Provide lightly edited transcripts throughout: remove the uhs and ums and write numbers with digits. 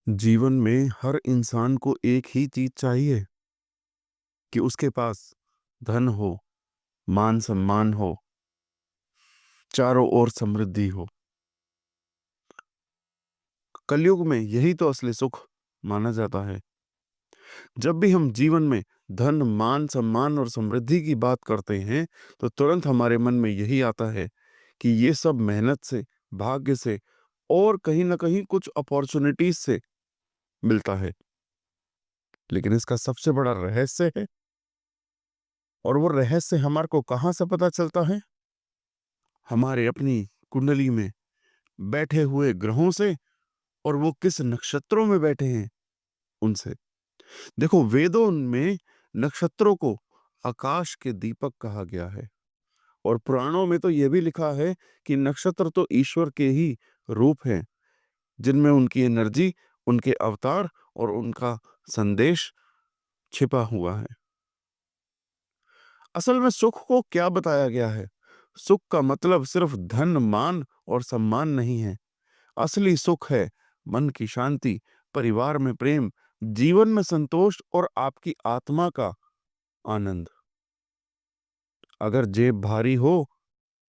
जीवन में हर इंसान को एक ही चीज चाहिए कि उसके पास धन हो, मान सम्मान हो, चारों ओर समृद्धि हो। कलयुग में यही तो असली सुख माना जाता है। जब भी हम जीवन में धन, मान सम्मान और समृद्धि की बात करते हैं तो तुरंत हमारे मन में यही आता है कि ये सब मेहनत से, भाग्य से और कहीं ना कहीं कुछ अपॉर्चुनिटीज से मिलता है। लेकिन इसका सबसे बड़ा रहस्य है, और वो रहस्य हमारे को कहाँ से पता चलता है? हमारे अपनी कुंडली में बैठे हुए ग्रहों से, और वो किस नक्षत्रों में बैठे हैं उनसे। देखो, वेदों में नक्षत्रों को आकाश के दीपक कहा गया है, और पुराणों में तो यह भी लिखा है कि नक्षत्र तो ईश्वर के ही रूप हैं, जिनमें उनकी एनर्जी, उनके अवतार और उनका संदेश छिपा हुआ है। असल में सुख को क्या बताया गया है? सुख का मतलब सिर्फ धन, मान और सम्मान नहीं है। असली सुख है मन की शांति, परिवार में प्रेम, जीवन में संतोष और आपकी आत्मा का आनंद। अगर जेब भारी हो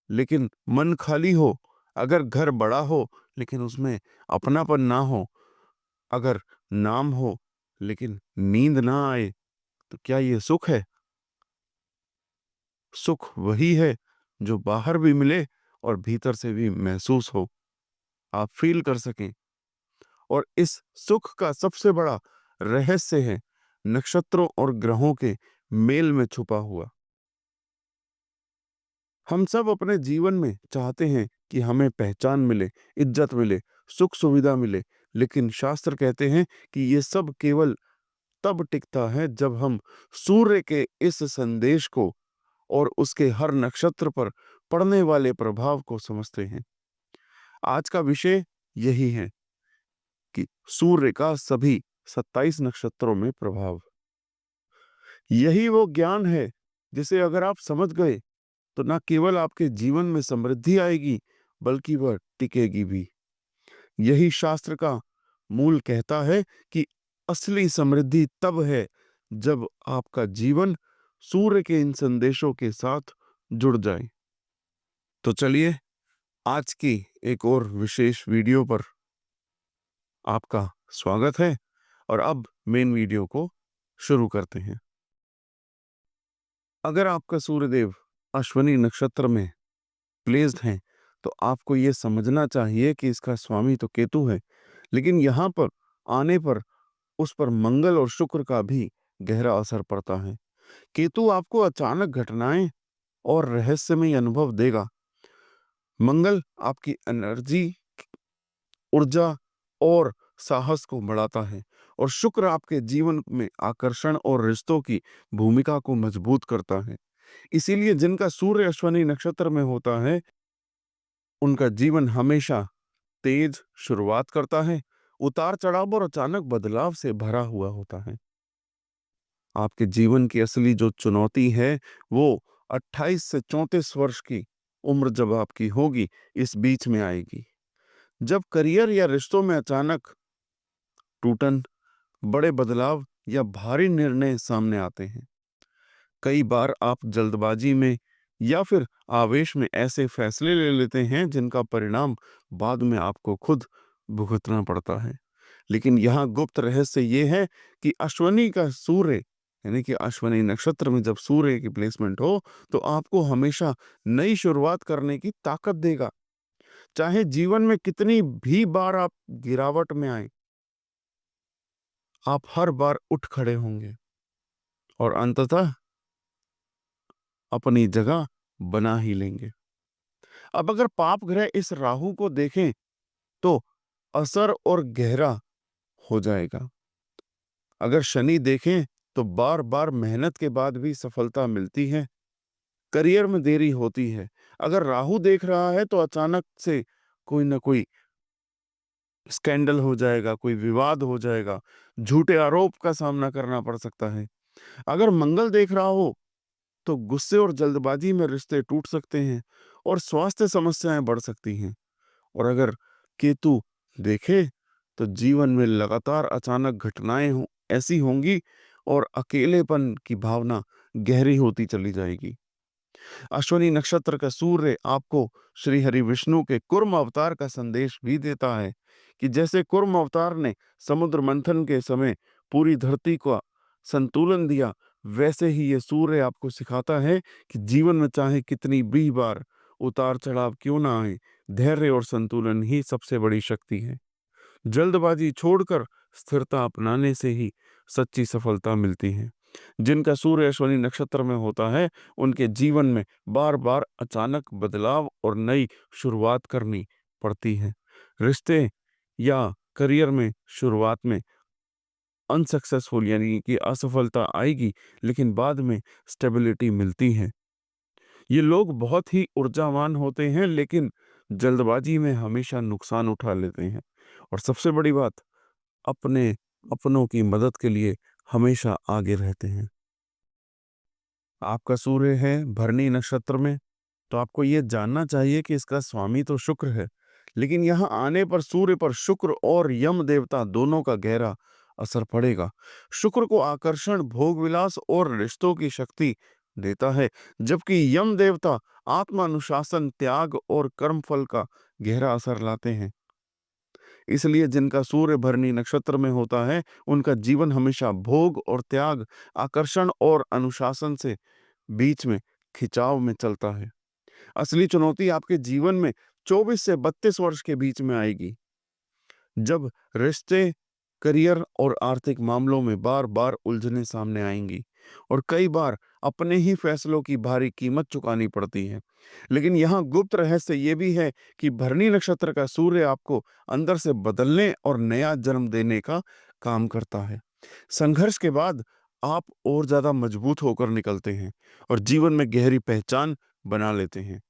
लेकिन मन खाली हो, अगर घर बड़ा हो लेकिन उसमें अपनापन ना हो, अगर नाम हो लेकिन नींद ना आए, तो क्या ये सुख है? सुख वही है जो बाहर भी मिले और भीतर से भी महसूस हो, आप फील कर सकें। और इस सुख का सबसे बड़ा रहस्य है नक्षत्रों और ग्रहों के मेल में छुपा हुआ। हम सब अपने जीवन में चाहते हैं कि हमें पहचान मिले, इज्जत मिले, सुख सुविधा मिले, लेकिन शास्त्र कहते हैं कि ये सब केवल तब टिकता है जब हम सूर्य के इस संदेश को और उसके हर नक्षत्र पर पड़ने वाले प्रभाव को समझते हैं। आज का विषय यही है कि सूर्य का सभी 27 नक्षत्रों में प्रभाव। यही वो ज्ञान है जिसे अगर आप समझ गए तो न केवल आपके जीवन में समृद्धि आएगी, बल्कि वह टिकेगी भी। यही शास्त्र का मूल कहता है कि असली समृद्धि तब है जब आपका जीवन सूर्य के इन संदेशों के साथ जुड़ जाए। तो चलिए, आज की एक और विशेष वीडियो पर आपका स्वागत है, और अब मेन वीडियो को शुरू करते हैं। अगर आपका सूर्यदेव अश्विनी नक्षत्र में प्लेस्ड हैं, तो आपको ये समझना चाहिए कि इसका स्वामी तो केतु है, लेकिन यहाँ पर आने पर उस पर मंगल और शुक्र का भी गहरा असर पड़ता है। केतु आपको अचानक घटनाएं और रहस्यमय अनुभव देगा। मंगल आपकी एनर्जी, ऊर्जा और साहस को बढ़ाता है, और शुक्र आपके जीवन में आकर्षण और रिश्तों की भूमिका को मजबूत करता है। इसीलिए जिनका सूर्य अश्विनी नक्षत्र में होता है, उनका जीवन हमेशा तेज शुरुआत करता है, उतार चढ़ाव और अचानक बदलाव से भरा हुआ होता है। आपके जीवन की असली जो चुनौती है वो 28 से 34 वर्ष की उम्र जब आपकी होगी, इस बीच में आएगी, जब करियर या रिश्तों में अचानक टूटन, बड़े बदलाव या भारी निर्णय सामने आते हैं। कई बार आप जल्दबाजी में या फिर आवेश में ऐसे फैसले ले लेते हैं जिनका परिणाम बाद में आपको खुद भुगतना पड़ता है। लेकिन यहाँ गुप्त रहस्य ये है कि अश्विनी का सूर्य, यानी कि अश्विनी नक्षत्र में जब सूर्य की प्लेसमेंट हो, तो आपको हमेशा नई शुरुआत करने की ताकत देगा। चाहे जीवन में कितनी भी बार आप गिरावट में आए, आप हर बार उठ खड़े होंगे और अंततः अपनी जगह बना ही लेंगे। अब अगर पाप ग्रह इस राहु को देखें तो असर और गहरा हो जाएगा। अगर शनि देखें तो बार बार मेहनत के बाद भी सफलता मिलती है, करियर में देरी होती है। अगर राहु देख रहा है तो अचानक से कोई ना कोई स्कैंडल हो जाएगा, कोई विवाद हो जाएगा, झूठे आरोप का सामना करना पड़ सकता है। अगर मंगल देख रहा हो तो गुस्से और जल्दबाजी में रिश्ते टूट सकते हैं और स्वास्थ्य समस्याएं बढ़ सकती हैं। और अगर केतु देखे तो जीवन में लगातार अचानक घटनाएं ऐसी होंगी और अकेलेपन की भावना गहरी होती चली जाएगी। अश्विनी नक्षत्र का सूर्य आपको श्री हरि विष्णु के कूर्म अवतार का संदेश भी देता है कि जैसे कूर्म अवतार ने समुद्र मंथन के समय पूरी धरती को संतुलन दिया, वैसे ही ये सूर्य आपको सिखाता है कि जीवन में चाहे कितनी भी बार उतार चढ़ाव क्यों ना आए, धैर्य और संतुलन ही सबसे बड़ी शक्ति है। जल्दबाजी छोड़कर स्थिरता अपनाने से ही सच्ची सफलता मिलती है। जिनका सूर्य अश्विनी नक्षत्र में होता है, उनके जीवन में बार बार अचानक बदलाव और नई शुरुआत करनी पड़ती है। रिश्ते या करियर में शुरुआत में अनसक्सेसफुल यानी कि असफलता आएगी, लेकिन बाद में स्टेबिलिटी मिलती है। ये लोग बहुत ही ऊर्जावान होते हैं, लेकिन जल्दबाजी में हमेशा नुकसान उठा लेते हैं और सबसे बड़ी बात, अपने अपनों की मदद के लिए हमेशा आगे रहते हैं। आपका सूर्य है भरणी नक्षत्र में, तो आपको ये जानना चाहिए कि इसका स्वामी तो शुक्र है, लेकिन यहाँ आने पर सूर्य पर शुक्र और यम देवता दोनों का गहरा असर पड़ेगा। शुक्र को आकर्षण, भोग विलास और रिश्तों की शक्ति देता है, जबकि यम देवता आत्मानुशासन, त्याग और कर्मफल का गहरा असर लाते हैं। इसलिए जिनका सूर्य भरणी नक्षत्र में होता है, उनका जीवन हमेशा भोग और त्याग, आकर्षण और अनुशासन से बीच में खिंचाव में चलता है। असली चुनौती आपके जीवन में 24 से 32 वर्ष के बीच में आएगी, जब रिश्ते, करियर और आर्थिक मामलों में बार-बार उलझनें सामने आएंगी और कई बार अपने ही फैसलों की भारी कीमत चुकानी पड़ती है। लेकिन यहाँ गुप्त रहस्य ये भी है कि भरणी नक्षत्र का सूर्य आपको अंदर से बदलने और नया जन्म देने का काम करता है। संघर्ष के बाद आप और ज्यादा मजबूत होकर निकलते हैं और जीवन में गहरी पहचान बना लेते हैं।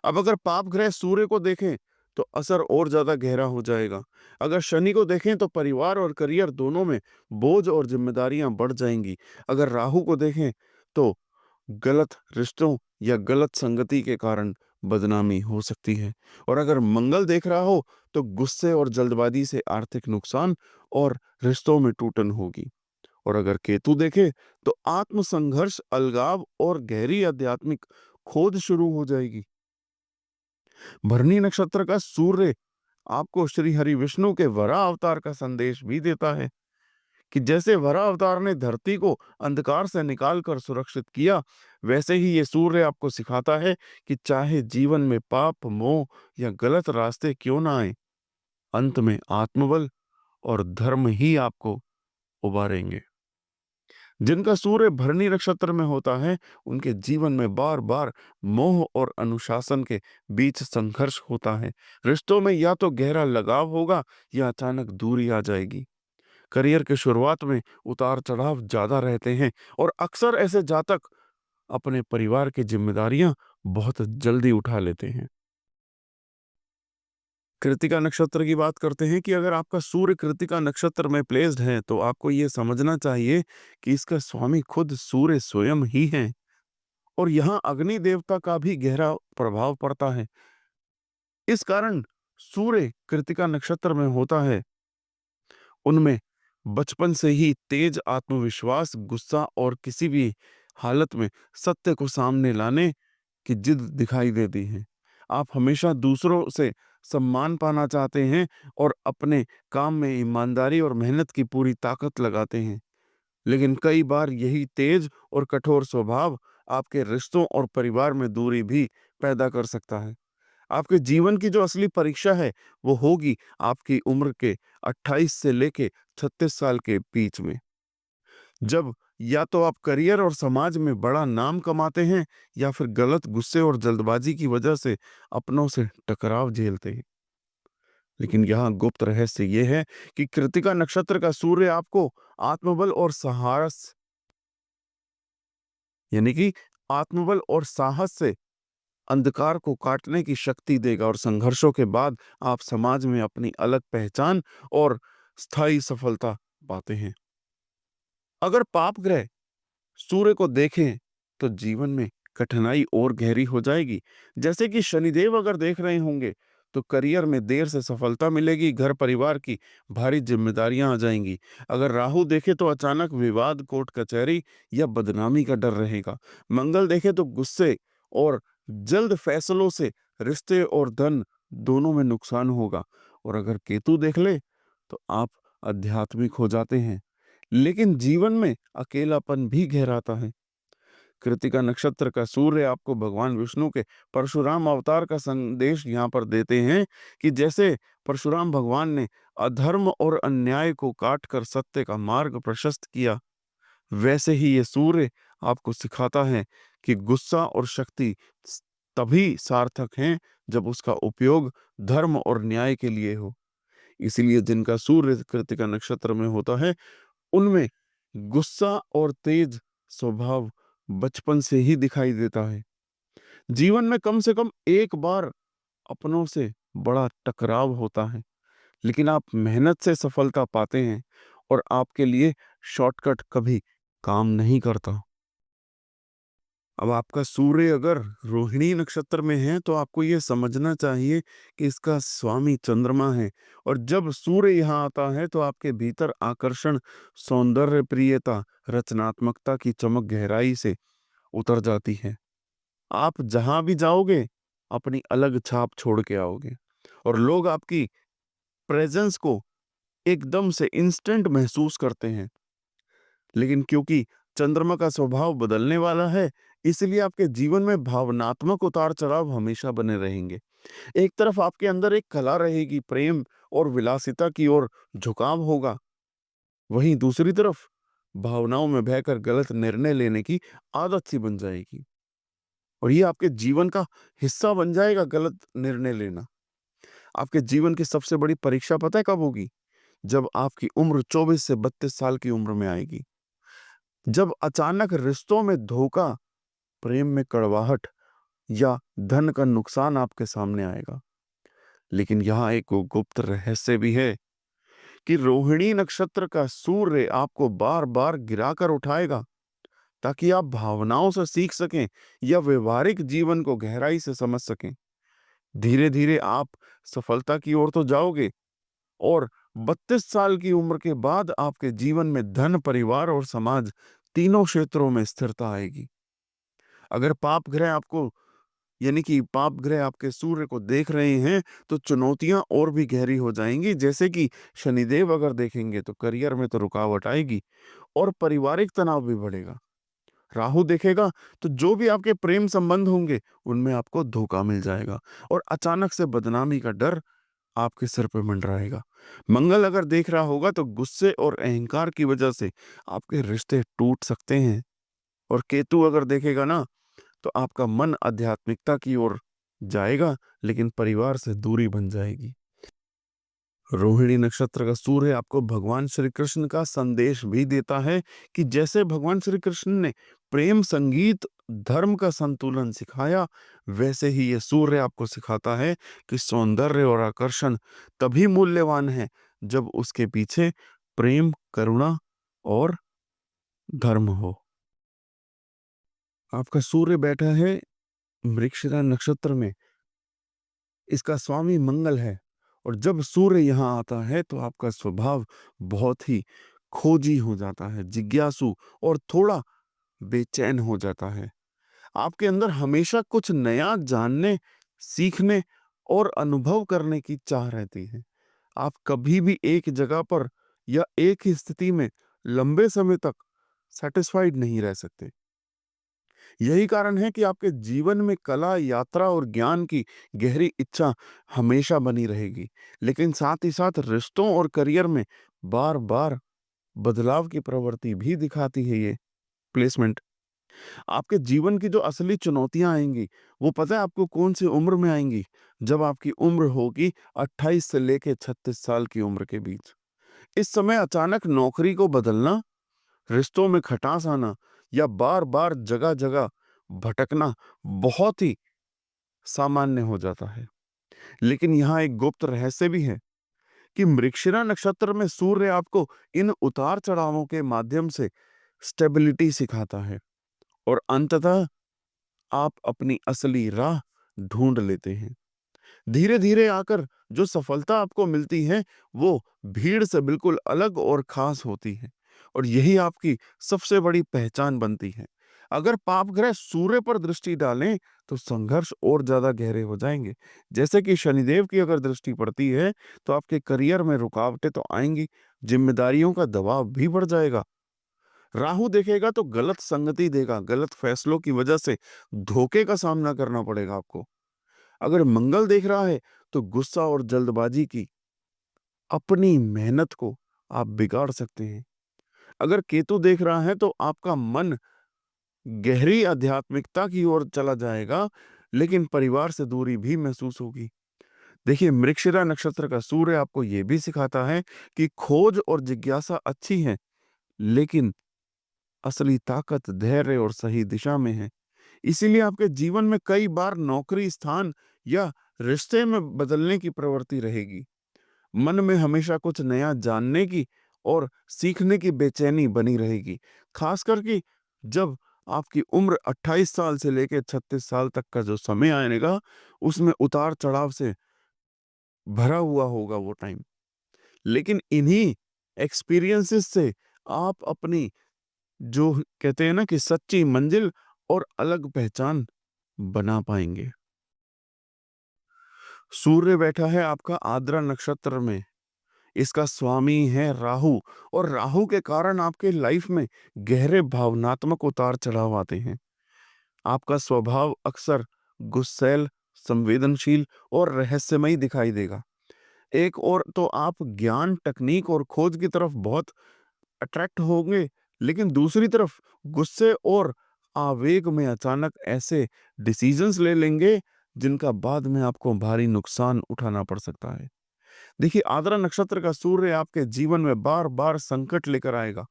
अब अगर पाप ग्रह सूर्य को देखें तो असर और ज्यादा गहरा हो जाएगा। अगर शनि को देखें तो परिवार और करियर दोनों में बोझ और जिम्मेदारियां बढ़ जाएंगी। अगर राहु को देखें तो गलत रिश्तों या गलत संगति के कारण बदनामी हो सकती है। और अगर मंगल देख रहा हो तो गुस्से और जल्दबाजी से आर्थिक नुकसान और रिश्तों में टूटन होगी। और अगर केतु देखे तो आत्म संघर्ष, अलगाव और गहरी आध्यात्मिक खोज शुरू हो जाएगी। भरणी नक्षत्र का सूर्य आपको श्री हरि विष्णु के वराह अवतार का संदेश भी देता है कि जैसे वराह अवतार ने धरती को अंधकार से निकालकर सुरक्षित किया, वैसे ही ये सूर्य आपको सिखाता है कि चाहे जीवन में पाप, मोह या गलत रास्ते क्यों ना आए, अंत में आत्मबल और धर्म ही आपको उबारेंगे। जिनका सूर्य भरणी नक्षत्र में होता है, उनके जीवन में बार बार मोह और अनुशासन के बीच संघर्ष होता है। रिश्तों में या तो गहरा लगाव होगा या अचानक दूरी आ जाएगी। करियर के शुरुआत में उतार चढ़ाव ज्यादा रहते हैं और अक्सर ऐसे जातक अपने परिवार की जिम्मेदारियां बहुत जल्दी उठा लेते हैं। कृतिका नक्षत्र की बात करते हैं कि अगर आपका सूर्य कृतिका नक्षत्र में प्लेस्ड है, तो आपको ये समझना चाहिए कि इसका स्वामी खुद सूर्य स्वयं ही है और यहाँ अग्नि देवता का भी गहरा प्रभाव पड़ता है। इस कारण सूर्य कृतिका नक्षत्र में होता है, उनमें बचपन से ही तेज आत्मविश्वास, गुस्सा और किसी भी हालत में सत्य को सामने लाने की जिद दिखाई देती है। आप हमेशा दूसरों से सम्मान पाना चाहते हैं और अपने काम में ईमानदारी और मेहनत की पूरी ताकत लगाते हैं। लेकिन कई बार यही तेज और कठोर स्वभाव आपके रिश्तों और परिवार में दूरी भी पैदा कर सकता है। आपके जीवन की जो असली परीक्षा है, वो होगी आपकी उम्र के 28 से लेके 36 साल के बीच में, जब या तो आप करियर और समाज में बड़ा नाम कमाते हैं या फिर गलत गुस्से और जल्दबाजी की वजह से अपनों से टकराव झेलते हैं। लेकिन यहाँ गुप्त रहस्य ये है कि कृतिका नक्षत्र का सूर्य आपको आत्मबल और साहस यानी कि आत्मबल और साहस से अंधकार को काटने की शक्ति देगा और संघर्षों के बाद आप समाज में अपनी अलग पहचान और स्थायी सफलता पाते हैं। अगर पाप ग्रह सूर्य को देखें तो जीवन में कठिनाई और गहरी हो जाएगी। जैसे कि शनिदेव अगर देख रहे होंगे तो करियर में देर से सफलता मिलेगी, घर परिवार की भारी जिम्मेदारियां आ जाएंगी। अगर राहु देखे तो अचानक विवाद, कोर्ट कचहरी या बदनामी का डर रहेगा। मंगल देखे तो गुस्से और जल्द फैसलों से रिश्ते और धन दोनों में नुकसान होगा। और अगर केतु देख ले तो आप आध्यात्मिक हो जाते हैं, लेकिन जीवन में अकेलापन भी गहराता है। कृतिका नक्षत्र का सूर्य आपको भगवान विष्णु के परशुराम अवतार का संदेश यहाँ पर देते हैं कि जैसे परशुराम भगवान ने अधर्म और अन्याय को काट कर सत्य का मार्ग प्रशस्त किया, वैसे ही ये सूर्य आपको सिखाता है कि गुस्सा और शक्ति तभी सार्थक हैं जब उसका उपयोग धर्म और न्याय के लिए हो। इसीलिए जिनका सूर्य कृतिका नक्षत्र में होता है, उनमें गुस्सा और तेज स्वभाव बचपन से ही दिखाई देता है। जीवन में कम से कम एक बार अपनों से बड़ा टकराव होता है, लेकिन आप मेहनत से सफलता पाते हैं और आपके लिए शॉर्टकट कभी काम नहीं करता। अब आपका सूर्य अगर रोहिणी नक्षत्र में है तो आपको ये समझना चाहिए कि इसका स्वामी चंद्रमा है। और जब सूर्य यहाँ आता है तो आपके भीतर आकर्षण, सौंदर्य, प्रियता, रचनात्मकता की चमक गहराई से उतर जाती है। आप जहां भी जाओगे अपनी अलग छाप छोड़ के आओगे और लोग आपकी प्रेजेंस को एकदम से इंस्टेंट महसूस करते हैं। लेकिन क्योंकि चंद्रमा का स्वभाव बदलने वाला है, इसलिए आपके जीवन में भावनात्मक उतार चढ़ाव हमेशा बने रहेंगे। एक तरफ आपके अंदर एक कला रहेगी, प्रेम और विलासिता की ओर झुकाव होगा, वहीं दूसरी तरफ भावनाओं में बहकर गलत निर्णय लेने की आदत सी बन जाएगी और ये आपके जीवन का हिस्सा बन जाएगा। गलत निर्णय लेना आपके जीवन की सबसे बड़ी परीक्षा पता है कब होगी? जब आपकी उम्र 24 से 32 साल की उम्र में आएगी, जब अचानक रिश्तों में धोखा, प्रेम में कड़वाहट या धन का नुकसान आपके सामने आएगा। लेकिन यहाँ एक गुप्त रहस्य भी है कि रोहिणी नक्षत्र का सूर्य आपको बार बार गिराकर उठाएगा ताकि आप भावनाओं से सीख सकें या व्यवहारिक जीवन को गहराई से समझ सकें। धीरे धीरे आप सफलता की ओर तो जाओगे और 32 साल की उम्र के बाद आपके जीवन में धन, परिवार और समाज तीनों क्षेत्रों में स्थिरता आएगी। अगर पाप ग्रह आपको यानी कि पाप ग्रह आपके सूर्य को देख रहे हैं तो चुनौतियां और भी गहरी हो जाएंगी। जैसे कि शनिदेव अगर देखेंगे तो करियर में तो रुकावट आएगी और पारिवारिक तनाव भी बढ़ेगा। राहु देखेगा तो जो भी आपके प्रेम संबंध होंगे उनमें आपको धोखा मिल जाएगा और अचानक से बदनामी का डर आपके सिर पे मंडराएगा। मंगल अगर देख रहा होगा तो गुस्से और अहंकार की वजह से आपके रिश्ते टूट सकते हैं। और केतु अगर देखेगा ना तो आपका मन आध्यात्मिकता की ओर जाएगा, लेकिन परिवार से दूरी बन जाएगी। रोहिणी नक्षत्र का सूर्य आपको भगवान श्री कृष्ण का संदेश भी देता है कि जैसे भगवान श्री कृष्ण ने प्रेम, संगीत, धर्म का संतुलन सिखाया, वैसे ही ये सूर्य आपको सिखाता है कि सौंदर्य और आकर्षण तभी मूल्यवान है जब उसके पीछे प्रेम, करुणा और धर्म हो। आपका सूर्य बैठा है मृगशिरा नक्षत्र में, इसका स्वामी मंगल है। और जब सूर्य यहाँ आता है तो आपका स्वभाव बहुत ही खोजी हो जाता है, जिज्ञासु और थोड़ा बेचैन हो जाता है। आपके अंदर हमेशा कुछ नया जानने, सीखने और अनुभव करने की चाह रहती है। आप कभी भी एक जगह पर या एक ही स्थिति में लंबे समय तक सेटिस्फाइड नहीं रह सकते। यही कारण है कि आपके जीवन में कला, यात्रा और ज्ञान की गहरी इच्छा हमेशा बनी रहेगी। लेकिन साथ ही साथ रिश्तों और करियर में बार बार बदलाव की प्रवृत्ति भी दिखाती है ये प्लेसमेंट। आपके जीवन की जो असली चुनौतियां आएंगी वो पता है आपको कौन सी उम्र में आएंगी? जब आपकी उम्र होगी 28 से लेके 36 साल की उम्र के बीच। इस समय अचानक नौकरी को बदलना, रिश्तों में खटास आना या बार बार जगह जगह भटकना बहुत ही सामान्य हो जाता है। लेकिन यहाँ एक गुप्त रहस्य भी है कि मृगशिरा नक्षत्र में सूर्य आपको इन उतार चढ़ावों के माध्यम से स्टेबिलिटी सिखाता है और अंततः आप अपनी असली राह ढूंढ लेते हैं। धीरे-धीरे आकर जो सफलता आपको मिलती है, वो भीड़ से बिल्कुल अलग और ख़ास होती है और यही आपकी सबसे बड़ी पहचान बनती है। अगर पाप ग्रह सूर्य पर दृष्टि डालें, तो संघर्ष और ज़्यादा गहरे हो जाएँगे। जैसे कि शनिदेव की अगर दृष्टि पड़ती है, तो आपके करियर में रुकावटें तो आएँगी, ज़िम्मेदारियों का दबाव भी बढ़ जाएगा। राहु देखेगा तो गलत संगति देगा, गलत फैसलों की वजह से धोखे का सामना करना पड़ेगा आपको। अगर मंगल देख रहा है तो गुस्सा और जल्दबाजी की अपनी मेहनत को आप बिगाड़ सकते हैं। अगर केतु देख रहा है तो आपका मन गहरी आध्यात्मिकता की ओर चला जाएगा, लेकिन परिवार से दूरी भी महसूस होगी। देखिए, मृगशिरा नक्षत्र का सूर्य आपको ये भी सिखाता है कि खोज और जिज्ञासा अच्छी है, लेकिन असली ताकत धैर्य और सही दिशा में है। इसीलिए आपके जीवन में कई बार नौकरी, स्थान या रिश्ते में बदलने की प्रवृत्ति रहेगी। मन में हमेशा कुछ नया जानने की और सीखने की बेचैनी बनी रहेगी। खास करके जब आपकी उम्र 28 साल से लेके 36 साल तक का जो समय आएगा, उसमें उतार-चढ़ाव से भरा हुआ होगा वो टाइम। लेकिन इन्हीं एक्सपीरियंसेस से आप अपनी जो कहते हैं ना कि सच्ची मंजिल और अलग पहचान बना पाएँगे। सूर्य बैठा है आपका आद्रा नक्षत्र में। इसका स्वामी है राहु और राहु के कारण आपके लाइफ में गहरे भावनात्मक उतार-चढ़ाव आते हैं। आपका स्वभाव अक्सर गुस्सैल, संवेदनशील और रहस्यमयी दिखाई देगा। एक ओर तो आप ज्ञान, तकनीक और खोज की तरफ बहुत अट्रैक्ट होंगे, लेकिन दूसरी तरफ गुस्से और आवेग में अचानक ऐसे डिसीजंस ले लेंगे, जिनका बाद में आपको भारी नुकसान उठाना पड़ सकता है। देखिए, आद्रा नक्षत्र का सूर्य आपके जीवन में बार-बार संकट लेकर आएगा,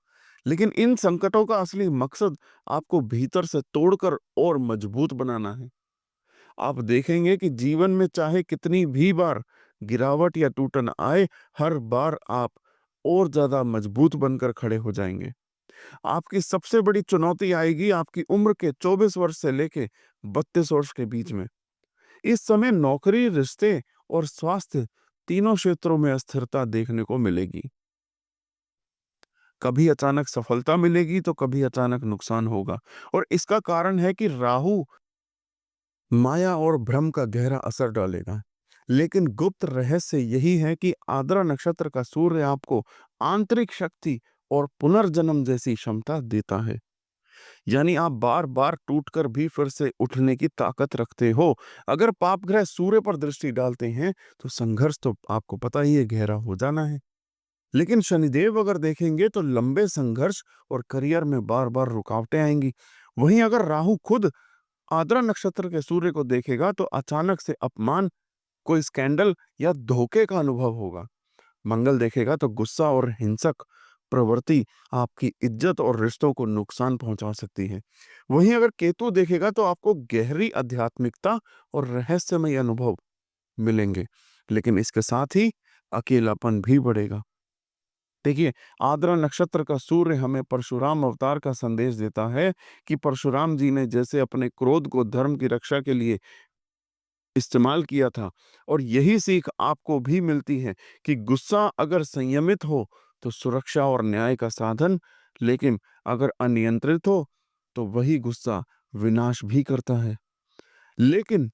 लेकिन इन संकटों का असली मकसद आपको भीतर से तोड़कर और मजबूत बनाना है। आप देखेंगे कि जीवन में चाहे कितनी भी बार गिरावट या टूटन आए, हर बार आप और ज़्यादा मजबूत बनकर खड़े हो जाएँगे। आपकी सबसे बड़ी चुनौती आएगी आपकी उम्र के 24 वर्ष से लेके 32 वर्ष के बीच में। इस समय नौकरी, रिश्ते और स्वास्थ्य तीनों क्षेत्रों में अस्थिरता देखने को मिलेगी। कभी अचानक सफलता मिलेगी तो कभी अचानक नुकसान होगा और इसका कारण है कि राहु माया और भ्रम का गहरा असर डालेगा। लेकिन गुप्त रहस्य यही है कि आद्रा नक्षत्र का सूर्य आपको आंतरिक शक्ति और पुनर्जन्म जैसी क्षमता देता है। यानी आप बार-बार टूटकर भी फिर से उठने की ताकत रखते हो। अगर पाप ग्रह सूर्य पर दृष्टि डालते हैं, तो संघर्ष तो आपको पता ही है गहरा हो जाना है। लेकिन शनिदेव अगर देखेंगे तो लंबे संघर्ष और करियर में बार-बार रुकावटें आएँगी। वहीं अगर राहु खुद आद्रा नक्षत्र के सूर्य को देखेगा तो अचानक से अपमान, कोई स्कैंडल या धोखे का अनुभव होगा। मंगल देखेगा तो गुस्सा और हिंसक प्रवृत्ति आपकी इज्जत और रिश्तों को नुकसान पहुंचा सकती है। वहीं अगर केतु देखेगा तो आपको गहरी आध्यात्मिकता और रहस्यमय अनुभव मिलेंगे, लेकिन इसके साथ ही अकेलापन भी बढ़ेगा। देखिए, आद्रा नक्षत्र का सूर्य हमें परशुराम अवतार का संदेश देता है कि परशुराम जी ने जैसे अपने क्रोध को धर्म की रक्षा के लिए इस्तेमाल किया था और यही सीख आपको भी मिलती है कि गुस्सा अगर संयमित हो तो सुरक्षा और न्याय का साधन, लेकिन अगर अनियंत्रित हो तो वही गुस्सा विनाश भी करता है। लेकिन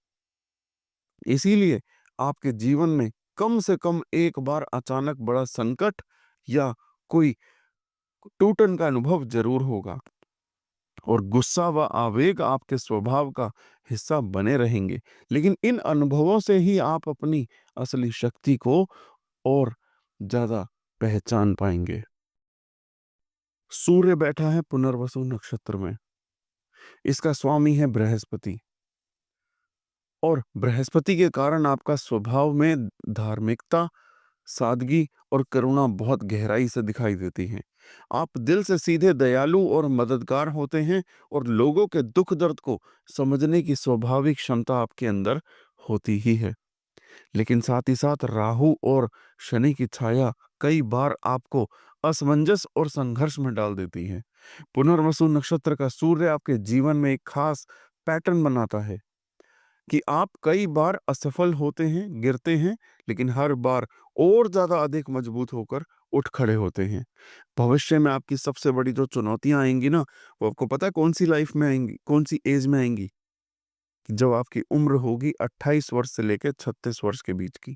इसीलिए आपके जीवन में कम से कम एक बार अचानक बड़ा संकट या कोई टूटन का अनुभव जरूर होगा और गुस्सा व आवेग आपके स्वभाव का हिस्सा बने रहेंगे। लेकिन इन अनुभवों से ही आप अपनी असली शक्ति को और ज्यादा पहचान पाएंगे। सूर्य बैठा है पुनर्वसु नक्षत्र में। इसका स्वामी है बृहस्पति और बृहस्पति के कारण आपका स्वभाव में धार्मिकता, सादगी और करुणा बहुत गहराई से दिखाई देती हैं। आप दिल से सीधे दयालु और मददगार होते हैं और लोगों के दुख दर्द को समझने की स्वाभाविक क्षमता आपके अंदर होती ही है। लेकिन साथ ही साथ राहु और शनि की छाया कई बार आपको असमंजस और संघर्ष में डाल देती है। पुनर्वसु नक्षत्र का सूर्य आपके जीवन में एक खास पैटर्न बनाता है। कि आप कई बार असफल होते हैं, गिरते हैं, लेकिन हर बार और ज़्यादा अधिक मजबूत होकर उठ खड़े होते हैं। भविष्य में आपकी सबसे बड़ी जो चुनौतियाँ आएँगी ना, वो आपको पता है कौन-सी लाइफ़ में आएँगी, कौन-सी एज में आएँगी? कि जब आपकी उम्र होगी 28 वर्ष से लेके 36 वर्ष के बीच की।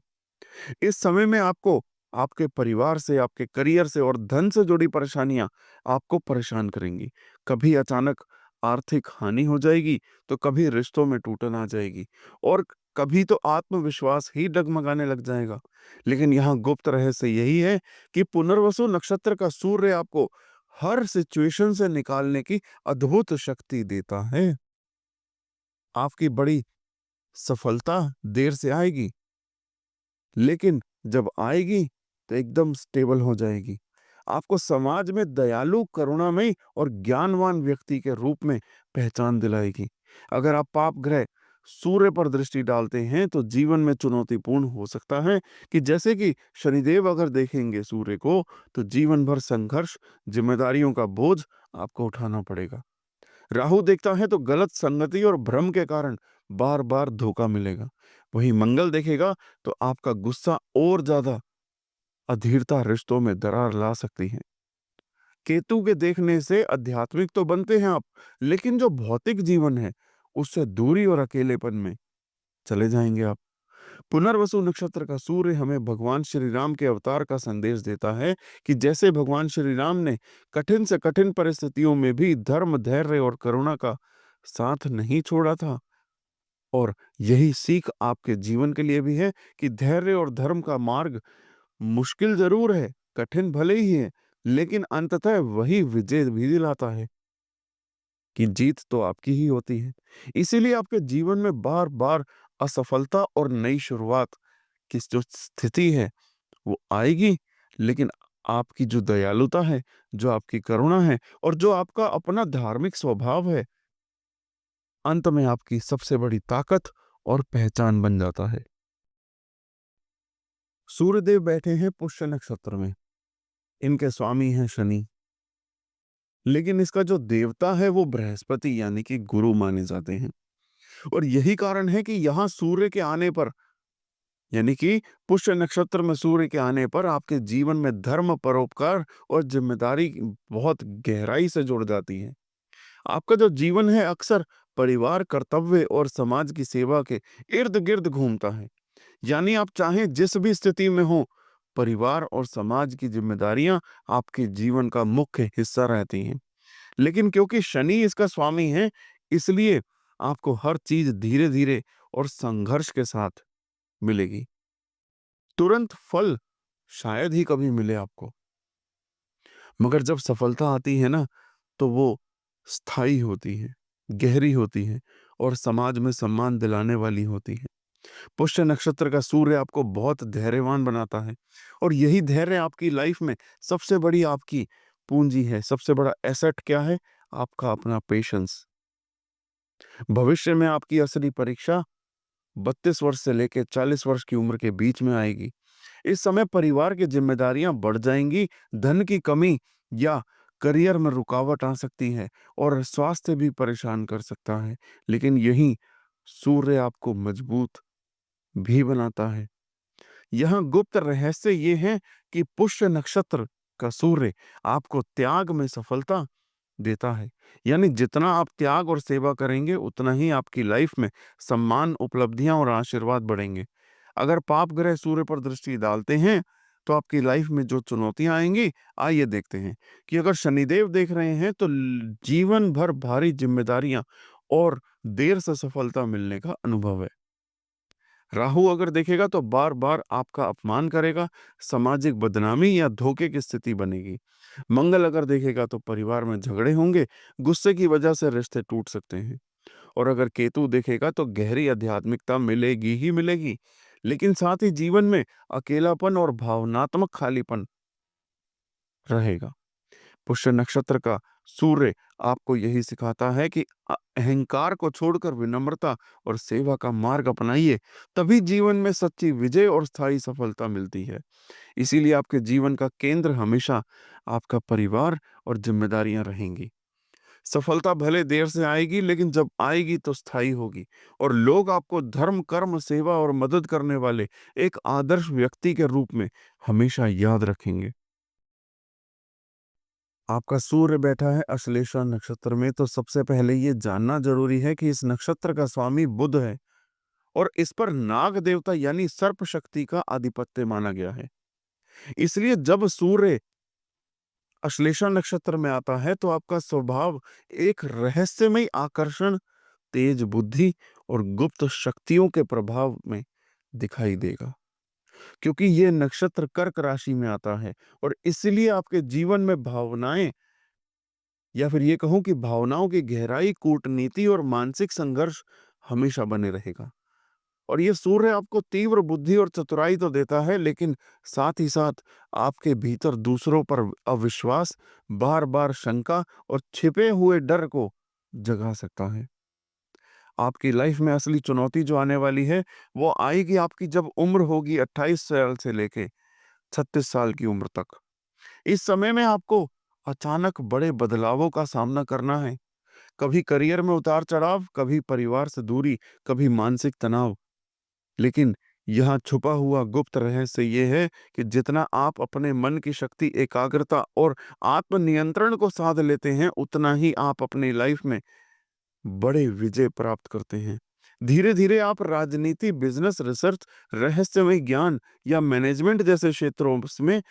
इस समय में आपको आपके परिवार से, आपके करियर से और धन से जुड़ी परेशानियाँ आपको परेशान करेंगी। कभी अचानक आर्थिक हानि हो जाएगी, तो कभी रिश्तों में टूटन आ जाएगी और कभी तो आत्मविश्वास ही डगमगाने लग जाएगा। लेकिन यहाँ गुप्त रहस्य यही है कि पुनर्वसु नक्षत्र का सूर्य आपको हर सिचुएशन से निकालने की अद्भुत शक्ति देता है। आपकी बड़ी सफलता देर से आएगी, लेकिन जब आएगी तो एकदम स्टेबल हो जाएगी। आपको समाज में दयालु, करुणामयी और ज्ञानवान व्यक्ति के रूप में पहचान दिलाएगी। अगर आप पाप ग्रह सूर्य पर दृष्टि डालते हैं तो जीवन में चुनौतीपूर्ण हो सकता है कि जैसे कि शनिदेव अगर देखेंगे सूर्य को तो जीवन भर संघर्ष, जिम्मेदारियों का बोझ आपको उठाना पड़ेगा। राहु देखता है तो गलत संगति और भ्रम के कारण बार बार धोखा मिलेगा। वहीं मंगल देखेगा तो आपका गुस्सा और ज्यादा अधीरता रिश्तों में दरार ला सकती है। केतु के देखने से आध्यात्मिक तो बनते हैं आप, लेकिन जो भौतिक जीवन है उससे दूरी और अकेलेपन में चले जाएंगे आप। पुनर्वसु नक्षत्र का सूर्य हमें भगवान श्री राम के अवतार का संदेश देता है कि जैसे भगवान श्री राम ने कठिन से कठिन परिस्थितियों में भी धर्म, धैर्य और करुणा का साथ नहीं छोड़ा था, और यही सीख आपके जीवन के लिए भी है कि धैर्य और धर्म का मार्ग मुश्किल जरूर है, कठिन भले ही है, लेकिन अंततः वही विजय भी दिलाता है कि जीत तो आपकी ही होती है। इसीलिए आपके जीवन में बार बार असफलता और नई शुरुआत की जो स्थिति है वो आएगी, लेकिन आपकी जो दयालुता है, जो आपकी करुणा है और जो आपका अपना धार्मिक स्वभाव है, अंत में आपकी सबसे बड़ी ताकत और पहचान बन जाता है। सूर्यदेव बैठे हैं पुष्य नक्षत्र में, इनके स्वामी हैं शनि, लेकिन इसका जो देवता है वो बृहस्पति यानी कि गुरु माने जाते हैं। और यही कारण है कि यहाँ सूर्य के आने पर यानी कि पुष्य नक्षत्र में सूर्य के आने पर आपके जीवन में धर्म, परोपकार और जिम्मेदारी बहुत गहराई से जुड़ जाती है। आपका जो जीवन है अक्सर परिवार, कर्तव्य और समाज की सेवा के इर्द गिर्द घूमता है। यानी आप चाहें जिस भी स्थिति में हो, परिवार और समाज की जिम्मेदारियां आपके जीवन का मुख्य हिस्सा रहती हैं। लेकिन क्योंकि शनि इसका स्वामी है, इसलिए आपको हर चीज धीरे धीरे और संघर्ष के साथ मिलेगी। तुरंत फल शायद ही कभी मिले आपको, मगर जब सफलता आती है ना, तो वो स्थायी होती है, गहरी होती है और समाज में सम्मान दिलाने वाली होती है। पुष्य नक्षत्र का सूर्य आपको बहुत धैर्यवान बनाता है, और यही धैर्य आपकी लाइफ में सबसे बड़ी आपकी पूंजी है। सबसे बड़ा एसेट क्या है? आपका अपना पेशेंस। भविष्य में आपकी असली परीक्षा 32 वर्ष से लेकर 40 वर्ष की उम्र के बीच में आएगी। इस समय परिवार की जिम्मेदारियां बढ़ जाएंगी, धन की कमी या करियर में रुकावट आ सकती है और स्वास्थ्य भी परेशान कर सकता है। लेकिन यही सूर्य आपको मजबूत भी बनाता है। यहाँ गुप्त रहस्य ये है कि पुष्य नक्षत्र का सूर्य आपको त्याग में सफलता देता है। यानी जितना आप त्याग और सेवा करेंगे उतना ही आपकी लाइफ में सम्मान, उपलब्धियां और आशीर्वाद बढ़ेंगे। अगर पाप ग्रह सूर्य पर दृष्टि डालते हैं तो आपकी लाइफ में जो चुनौतियां आएंगी, आइए देखते हैं कि अगर शनिदेव देख रहे हैं तो जीवन भर भारी जिम्मेदारियां और देर से सफलता मिलने का अनुभव है। राहु अगर देखेगा तो बार बार आपका अपमान करेगा, सामाजिक बदनामी या धोखे की स्थिति बनेगी। मंगल अगर देखेगा तो परिवार में झगड़े होंगे, गुस्से की वजह से रिश्ते टूट सकते हैं। और अगर केतु देखेगा तो गहरी आध्यात्मिकता मिलेगी ही मिलेगी, लेकिन साथ ही जीवन में अकेलापन और भावनात्मक खालीपन रहेगा। पुष्य नक्षत्र का सूर्य आपको यही सिखाता है कि अहंकार को छोड़कर विनम्रता और सेवा का मार्ग अपनाइए, तभी जीवन में सच्ची विजय और स्थायी सफलता मिलती है। इसीलिए आपके जीवन का केंद्र हमेशा आपका परिवार और जिम्मेदारियां रहेंगी। सफलता भले देर से आएगी, लेकिन जब आएगी तो स्थायी होगी और लोग आपको धर्म, कर्म, सेवा और मदद करने वाले एक आदर्श व्यक्ति के रूप में हमेशा याद रखेंगे। आपका सूर्य बैठा है अश्लेषा नक्षत्र में, तो सबसे पहले ये जानना जरूरी है कि इस नक्षत्र का स्वामी बुध है और इस पर नाग देवता यानी सर्प शक्ति का आधिपत्य माना गया है। इसलिए जब सूर्य अश्लेषा नक्षत्र में आता है तो आपका स्वभाव एक रहस्यमय आकर्षण, तेज बुद्धि और गुप्त शक्तियों के प्रभाव में दिखाई देगा, क्योंकि ये नक्षत्र कर्क राशि में आता है और इसलिए आपके जीवन में भावनाएं, या फिर ये कहूं कि भावनाओं की गहराई, कूटनीति और मानसिक संघर्ष हमेशा बने रहेगा। और ये सूर्य आपको तीव्र बुद्धि और चतुराई तो देता है, लेकिन साथ ही साथ आपके भीतर दूसरों पर अविश्वास, बार-बार शंका और छिपे हुए डर को जगा सकता है। आपकी लाइफ में असली चुनौती जो आने वाली है, वो आएगी आपकी जब उम्र होगी 28 साल से लेके 36 साल की उम्र तक। इस समय में आपको अचानक बड़े बदलावों का सामना करना है। कभी करियर में उतार-चढ़ाव, कभी परिवार से दूरी, कभी मानसिक तनाव। लेकिन यहाँ छुपा हुआ गुप्त रहस्य ये है कि जितना आप अपने मन की शक्ति, एकाग्रता और आत्मनियंत्रण को साध लेते हैं, उतना ही आप अपनी लाइफ में बड़े विजय प्राप्त करते हैं। धीरे-धीरे आप राजनीति, बिजनेस, रिसर्च, रहस्यमय ज्ञान या मैनेजमेंट जैसे क्षेत्रों में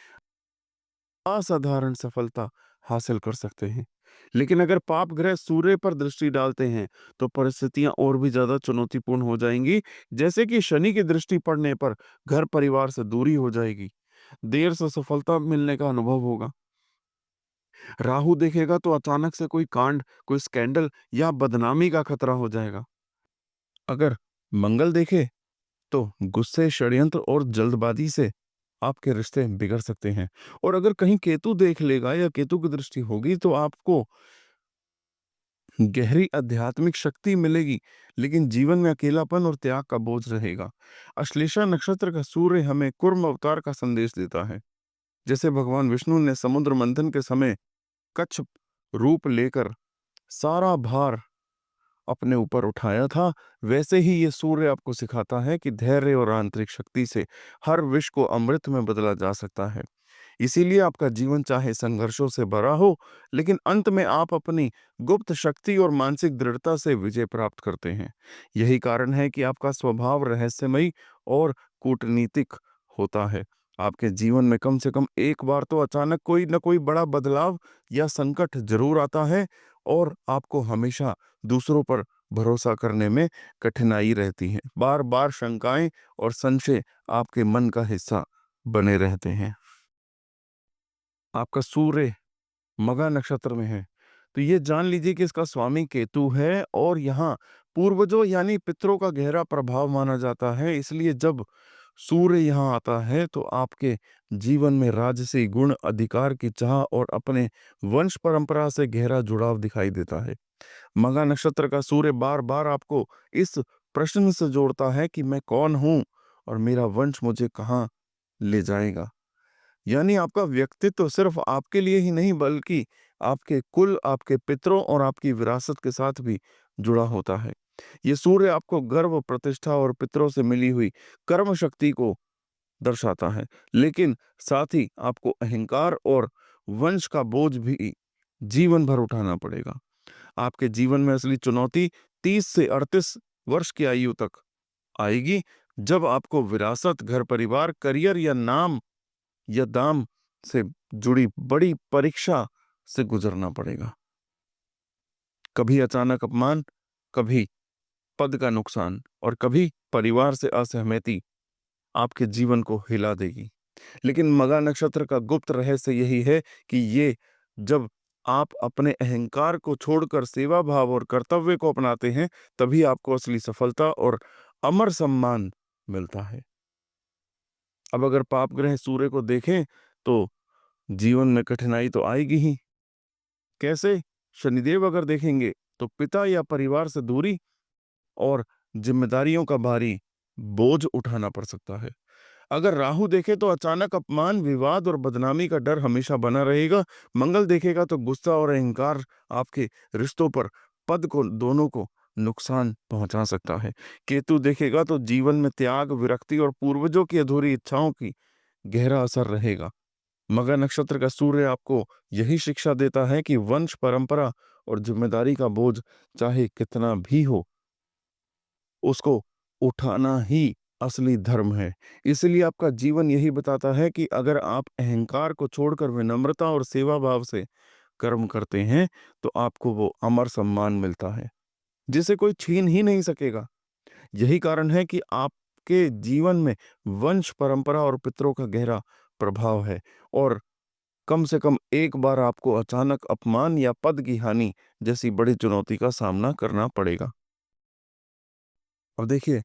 असाधारण सफलता हासिल कर सकते हैं। लेकिन अगर पाप ग्रह सूर्य पर दृष्टि डालते हैं, तो परिस्थितियां और भी ज्यादा चुनौतीपूर्ण हो जाएंगी। जैसे कि शनि की दृष्टि पड़ने पर घर परिवार से दूरी हो जाएगी, देर से सफलता मिलने का अनुभव होगा। राहु देखेगा तो अचानक से कोई कांड, कोई स्कैंडल या बदनामी का खतरा हो जाएगा। अगर मंगल देखे तो गुस्से, षड्यंत्र और जल्दबाजी से आपके रिश्ते बिगड़ सकते हैं। और अगर कहीं केतु देख लेगा या केतु की दृष्टि होगी तो आपको गहरी आध्यात्मिक शक्ति मिलेगी, लेकिन जीवन में अकेलापन और त्याग का बोझ रहेगा। अश्लेषा नक्षत्र का सूर्य हमें कूर्म अवतार का संदेश देता है। जैसे भगवान विष्णु ने समुद्र मंथन के समय कच्छ रूप लेकर सारा भार अपने ऊपर उठाया था, वैसे ही ये सूर्य आपको सिखाता है कि धैर्य और आंतरिक शक्ति से हर विष को अमृत में बदला जा सकता है। इसीलिए आपका जीवन चाहे संघर्षों से भरा हो, लेकिन अंत में आप अपनी गुप्त शक्ति और मानसिक दृढ़ता से विजय प्राप्त करते हैं। यही कारण है कि आपका स्वभाव रहस्यमयी और कूटनीतिक होता है। आपके जीवन में कम से कम एक बार तो अचानक कोई न कोई बड़ा बदलाव या संकट जरूर आता है और आपको हमेशा दूसरों पर भरोसा करने में कठिनाई रहती है। बार-बार शंकाएं और संशय आपके मन का हिस्सा बने रहते हैं। आपका सूर्य मघा नक्षत्र में है, तो ये जान लीजिए कि इसका स्वामी केतु है और यहाँ पूर्वजों यानी पितरों का गहरा प्रभाव माना जाता है। इसलिए जब सूर्य यहाँ आता है तो आपके जीवन में राजसी गुण, अधिकार की चाह और अपने वंश परंपरा से गहरा जुड़ाव दिखाई देता है। मघा नक्षत्र का सूर्य बार-बार आपको इस प्रश्न से जोड़ता है कि मैं कौन हूँ और मेरा वंश मुझे कहाँ ले जाएगा। यानी आपका व्यक्तित्व सिर्फ आपके लिए ही नहीं, बल्कि आपके कुल, आपके पितरों और आपकी विरासत के साथ भी जुड़ा होता है। ये सूर्य आपको गर्व, प्रतिष्ठा और पितरों से मिली हुई कर्म शक्ति को दर्शाता है, लेकिन साथ ही आपको अहंकार और वंश का बोझ भी जीवन भर उठाना पड़ेगा। आपके जीवन में असली चुनौती 30 से 38 वर्ष की आयु तक आएगी, जब आपको विरासत, घर परिवार, करियर या नाम या दाम से जुड़ी बड़ी परीक्षा से गुजरना पड़ेगा। कभी अचानक अपमान, कभी पद का नुकसान और कभी परिवार से असहमति आपके जीवन को हिला देगी। लेकिन मघा नक्षत्र का गुप्त रहस्य यही है कि ये जब आप अपने अहंकार को छोड़कर सेवा भाव और कर्तव्य को अपनाते हैं, तभी आपको असली सफलता और अमर सम्मान मिलता है। अब अगर पाप ग्रह सूर्य को देखें तो जीवन में कठिनाई तो आएगी ही। कैसे? शनिदेव अगर देखेंगे तो पिता या परिवार से दूरी और जिम्मेदारियों का भारी बोझ उठाना पड़ सकता है। अगर राहु देखे तो अचानक अपमान, विवाद और बदनामी का डर हमेशा बना रहेगा। मंगल देखेगा तो गुस्सा और अहंकार आपके रिश्तों पर, पद को, दोनों को नुकसान पहुंचा सकता है। केतु देखेगा तो जीवन में त्याग, विरक्ति और पूर्वजों की अधूरी इच्छाओं की गहरा असर रहेगा। मगर नक्षत्र का सूर्य आपको यही शिक्षा देता है कि वंश, परंपरा और जिम्मेदारी का बोझ चाहे कितना भी हो, उसको उठाना ही असली धर्म है। इसलिए आपका जीवन यही बताता है कि अगर आप अहंकार को छोड़कर विनम्रता और सेवा भाव से कर्म करते हैं, तो आपको वो अमर सम्मान मिलता है जिसे कोई छीन ही नहीं सकेगा। यही कारण है कि आपके जीवन में वंश, परंपरा और पितरों का गहरा प्रभाव है, और कम से कम एक बार आपको अचानक अपमान या पद की हानि जैसी बड़ी चुनौती का सामना करना पड़ेगा। अब देखिए,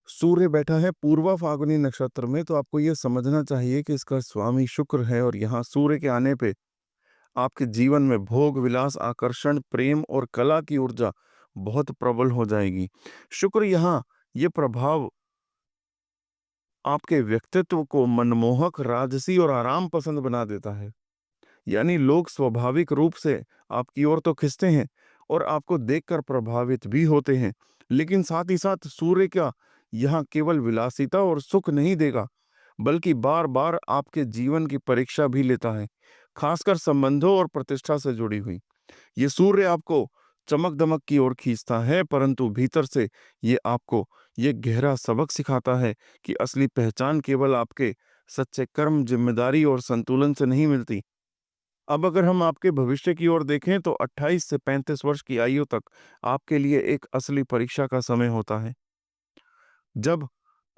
सूर्य बैठा है पूर्वा फाल्गुनी नक्षत्र में, तो आपको यह समझना चाहिए कि इसका स्वामी शुक्र है, और यहाँ सूर्य के आने पे आपके जीवन में भोग, विलास, आकर्षण, प्रेम और कला की ऊर्जा बहुत प्रबल हो जाएगी। शुक्र यहाँ ये प्रभाव आपके व्यक्तित्व को मनमोहक, राजसी और आराम पसंद बना देता है। यानी लोग स्वाभाविक रूप से आपकी ओर तो खिंचते हैं और आपको देखकर प्रभावित भी होते हैं, लेकिन साथ ही साथ सूर्य का यहाँ केवल विलासिता और सुख नहीं देगा, बल्कि बार बार आपके जीवन की परीक्षा भी लेता है, खासकर संबंधों और प्रतिष्ठा से जुड़ी हुई। ये सूर्य आपको चमक दमक की ओर खींचता है, परंतु भीतर से ये आपको ये गहरा सबक सिखाता है कि असली पहचान केवल आपके सच्चे कर्म, जिम्मेदारी और संतुलन से नहीं मिलती। अब अगर हम आपके भविष्य की ओर देखें तो 28 से 35 वर्ष की आयु तक आपके लिए एक असली परीक्षा का समय होता है, जब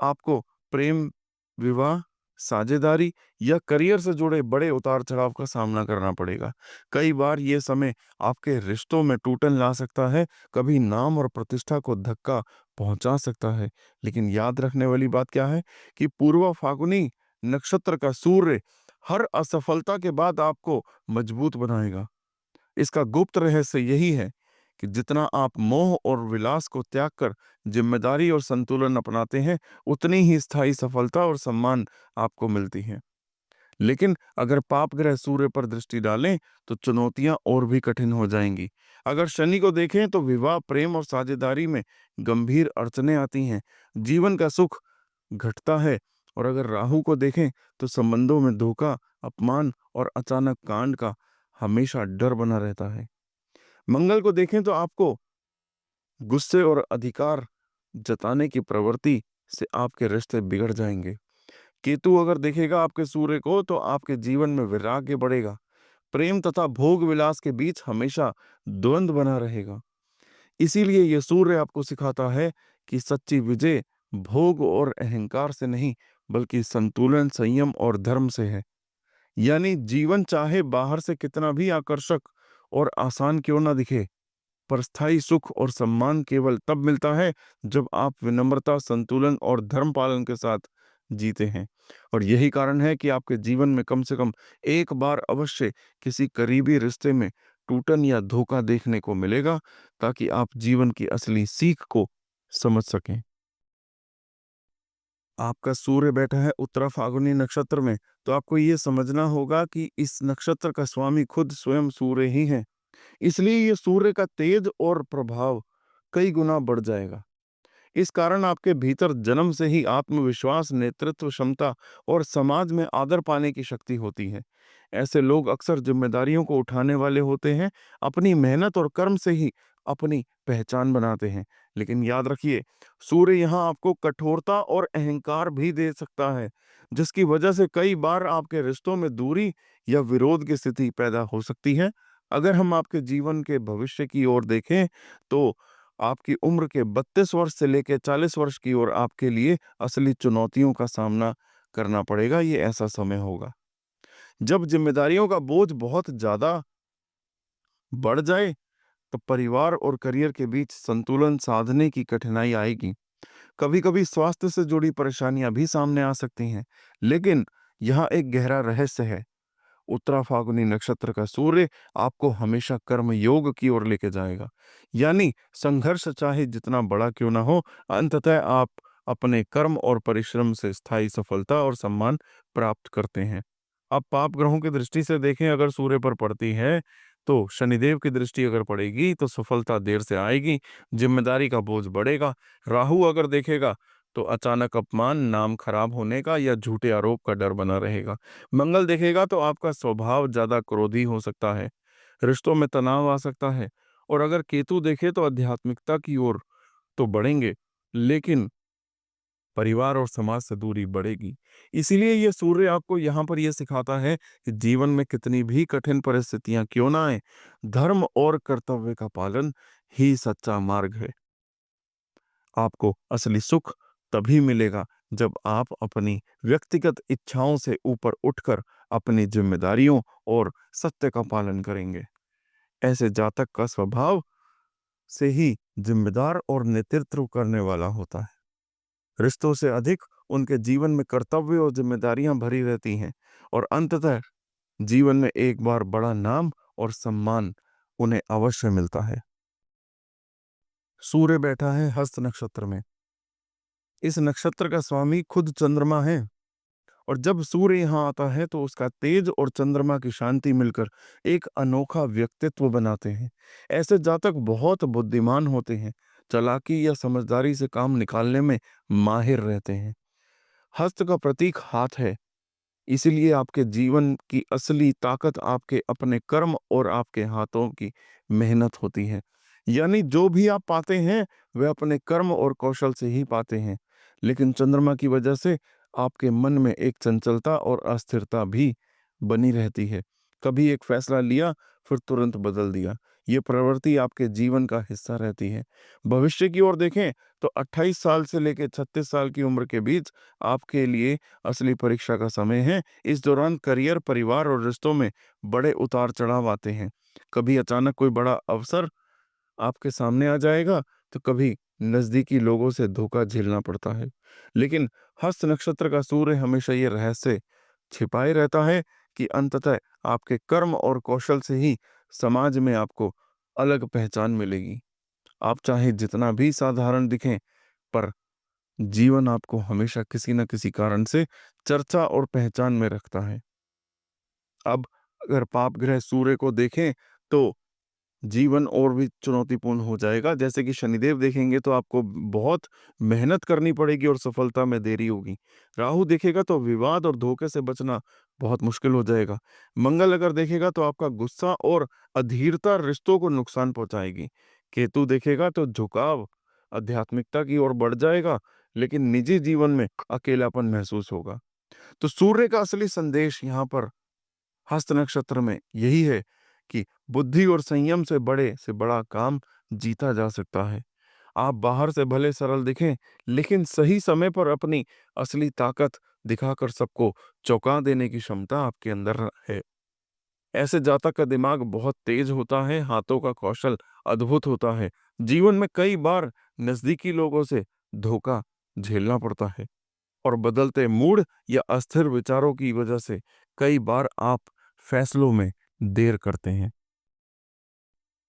आपको प्रेम, विवाह, साझेदारी या करियर से जुड़े बड़े उतार-चढ़ाव का सामना करना पड़ेगा। कई बार ये समय आपके रिश्तों में टूटन ला सकता है, कभी नाम और प्रतिष्ठा को धक्का पहुंचा सकता है। लेकिन याद रखने वाली बात क्या है कि पूर्वा फाल्गुनी नक्षत्र का सूर्य हर असफलता के बाद आपको मजबूत बनाएगा। इसका गुप्त रहस्य यही है कि जितना आप मोह और विलास को त्याग कर जिम्मेदारी और संतुलन अपनाते हैं, उतनी ही स्थायी सफलता और सम्मान आपको मिलती है। लेकिन अगर पाप ग्रह सूर्य पर दृष्टि डालें तो चुनौतियां और भी कठिन हो जाएंगी। अगर शनि को देखें तो विवाह, प्रेम और साझेदारी में गंभीर अड़चनें आती हैं, जीवन का सुख घटता है। और अगर राहु को देखें तो संबंधों में धोखा, अपमान और अचानक कांड का हमेशा डर बना रहता है। मंगल को देखें तो आपको गुस्से और अधिकार जताने की प्रवृत्ति से आपके रिश्ते बिगड़ जाएंगे। केतु अगर देखेगा आपके सूर्य को तो आपके जीवन में वैराग्य बढ़ेगा, प्रेम तथा भोग विलास के बीच हमेशा द्वंद्व बना रहेगा। इसीलिए यह सूर्य आपको सिखाता है कि सच्ची विजय भोग और अहंकार से नहीं, बल्कि संतुलन, संयम और धर्म से है। यानी जीवन चाहे बाहर से कितना भी आकर्षक और आसान क्यों ना दिखे, पर स्थायी सुख और सम्मान केवल तब मिलता है जब आप विनम्रता, संतुलन और धर्म पालन के साथ जीते हैं। और यही कारण है कि आपके जीवन में कम से कम एक बार अवश्य किसी करीबी रिश्ते में टूटन या धोखा देखने को मिलेगा, ताकि आप जीवन की असली सीख को समझ सकें। आपका सूर्य बैठा है उत्तरा फाल्गुनी नक्षत्र में, तो आपको ये समझना होगा कि इस नक्षत्र का स्वामी खुद स्वयं सूर्य ही है। इसलिए ये सूर्य का तेज और प्रभाव कई गुना बढ़ जाएगा। इस कारण आपके भीतर जन्म से ही आत्मविश्वास, नेतृत्व क्षमता और समाज में आदर पाने की शक्ति होती है। ऐसे लोग अक्सर जिम्मेदारियों को उठाने वाले होते हैं, अपनी मेहनत और कर्म से ही अपनी पहचान बनाते हैं। लेकिन याद रखिए, सूर्य यहाँ आपको कठोरता और अहंकार भी दे सकता है, जिसकी वजह से कई बार आपके रिश्तों में दूरी या विरोध की स्थिति पैदा हो सकती है। अगर हम आपके जीवन के भविष्य की ओर देखें तो आपकी उम्र के 32 वर्ष से लेकर 40 वर्ष की ओर आपके लिए असली चुनौतियों का सामना करना पड़ेगा। ये ऐसा समय होगा जब जिम्मेदारियों का बोझ बहुत ज्यादा बढ़ जाए, तो परिवार और करियर के बीच संतुलन साधने की कठिनाई आएगी। कभी-कभी स्वास्थ्य से जुड़ी परेशानियां भी सामने आ सकती हैं। लेकिन यहाँ एक गहरा रहस्य है। उत्तरा फाल्गुनी नक्षत्र का सूर्य आपको हमेशा कर्म योग की ओर लेके जाएगा। यानी संघर्ष चाहे जितना बड़ा क्यों ना हो, अंततः आप अपने कर्म और परिश्रम से स्थायी सफलता और सम्मान प्राप्त करते हैं। अब पाप ग्रहों की दृष्टि से देखें, अगर सूर्य पर पड़ती है तो शनिदेव की दृष्टि अगर पड़ेगी तो सफलता देर से आएगी, जिम्मेदारी का बोझ बढ़ेगा। राहु अगर देखेगा तो अचानक अपमान, नाम खराब होने का या झूठे आरोप का डर बना रहेगा। मंगल देखेगा तो आपका स्वभाव ज्यादा क्रोधी हो सकता है, रिश्तों में तनाव आ सकता है। और अगर केतु देखे तो आध्यात्मिकता की ओर तो बढ़ेंगे, लेकिन परिवार और समाज से दूरी बढ़ेगी। इसीलिए ये सूर्य आपको यहाँ पर यह सिखाता है कि जीवन में कितनी भी कठिन परिस्थितियां क्यों ना आए, धर्म और कर्तव्य का पालन ही सच्चा मार्ग है। आपको असली सुख तभी मिलेगा जब आप अपनी व्यक्तिगत इच्छाओं से ऊपर उठकर अपनी जिम्मेदारियों और सत्य का पालन करेंगे। ऐसे जातक का स्वभाव से ही जिम्मेदार और नेतृत्व करने वाला होता है। रिश्तों से अधिक उनके जीवन में कर्तव्य और जिम्मेदारियां भरी रहती हैं, और अंततः जीवन में एक बार बड़ा नाम और सम्मान उन्हें अवश्य मिलता है। सूर्य बैठा है हस्त नक्षत्र में। इस नक्षत्र का स्वामी खुद चंद्रमा है, और जब सूर्य यहाँ आता है तो उसका तेज और चंद्रमा की शांति मिलकर एक अनोखा व्यक्तित्व बनाते हैं। ऐसे जातक बहुत बुद्धिमान होते हैं, चालाकी या समझदारी से काम निकालने में माहिर रहते हैं। हस्त का प्रतीक हाथ है, इसीलिए आपके जीवन की असली ताकत आपके अपने कर्म और आपके हाथों की मेहनत होती है। यानी जो भी आप पाते हैं वह अपने कर्म और कौशल से ही पाते हैं। लेकिन चंद्रमा की वजह से आपके मन में एक चंचलता और अस्थिरता भी बनी रहती है। कभी एक फैसला लिया, फिर तुरंत बदल दिया। ये प्रवृत्ति आपके जीवन का हिस्सा रहती है। भविष्य की ओर देखें तो 28 साल से लेकर 36 साल की उम्र के बीच आपके लिए असली परीक्षा का समय है। इस दौरान करियर, परिवार और रिश्तों में बड़े उतार चढ़ाव आते हैं। कभी अचानक कोई बड़ा अवसर आपके सामने आ जाएगा, तो कभी नजदीकी लोगों से धोखा झेलना पड़ता है। लेकिन हस्त नक्षत्र का सूर्य हमेशा ये रहस्य छिपाए रहता है कि अंततः आपके कर्म और कौशल से ही समाज में आपको अलग पहचान मिलेगी। आप चाहे जितना भी साधारण दिखें, पर जीवन आपको हमेशा किसी न किसी कारण से चर्चा और पहचान में रखता है। अब अगर पाप ग्रह सूर्य को देखें तो जीवन और भी चुनौतीपूर्ण हो जाएगा। जैसे कि शनिदेव देखेंगे तो आपको बहुत मेहनत करनी पड़ेगी और सफलता में देरी होगी। राहु देखेगा तो विवाद और धोखे से बचना बहुत मुश्किल हो जाएगा। मंगल अगर देखेगा तो आपका गुस्सा और अधीरता रिश्तों को नुकसान पहुंचाएगी। केतु देखेगा तो झुकाव आध्यात्मिकता की ओर बढ़ जाएगा, लेकिन निजी जीवन में अकेलापन महसूस होगा। तो सूर्य का असली संदेश यहाँ पर हस्त नक्षत्र में यही है कि बुद्धि और संयम से बड़ा काम जीता जा सकता है। आप बाहर से भले सरल दिखें, लेकिन सही समय पर अपनी असली ताकत दिखाकर सबको चौंका देने की क्षमता आपके अंदर है। ऐसे जातक का दिमाग बहुत तेज होता है, हाथों का कौशल अद्भुत होता है। जीवन में कई बार नजदीकी लोगों से धोखा झेलना पड़ता है, और बदलते मूड या अस्थिर विचारों की वजह से कई बार आप फैसलों में देर करते हैं।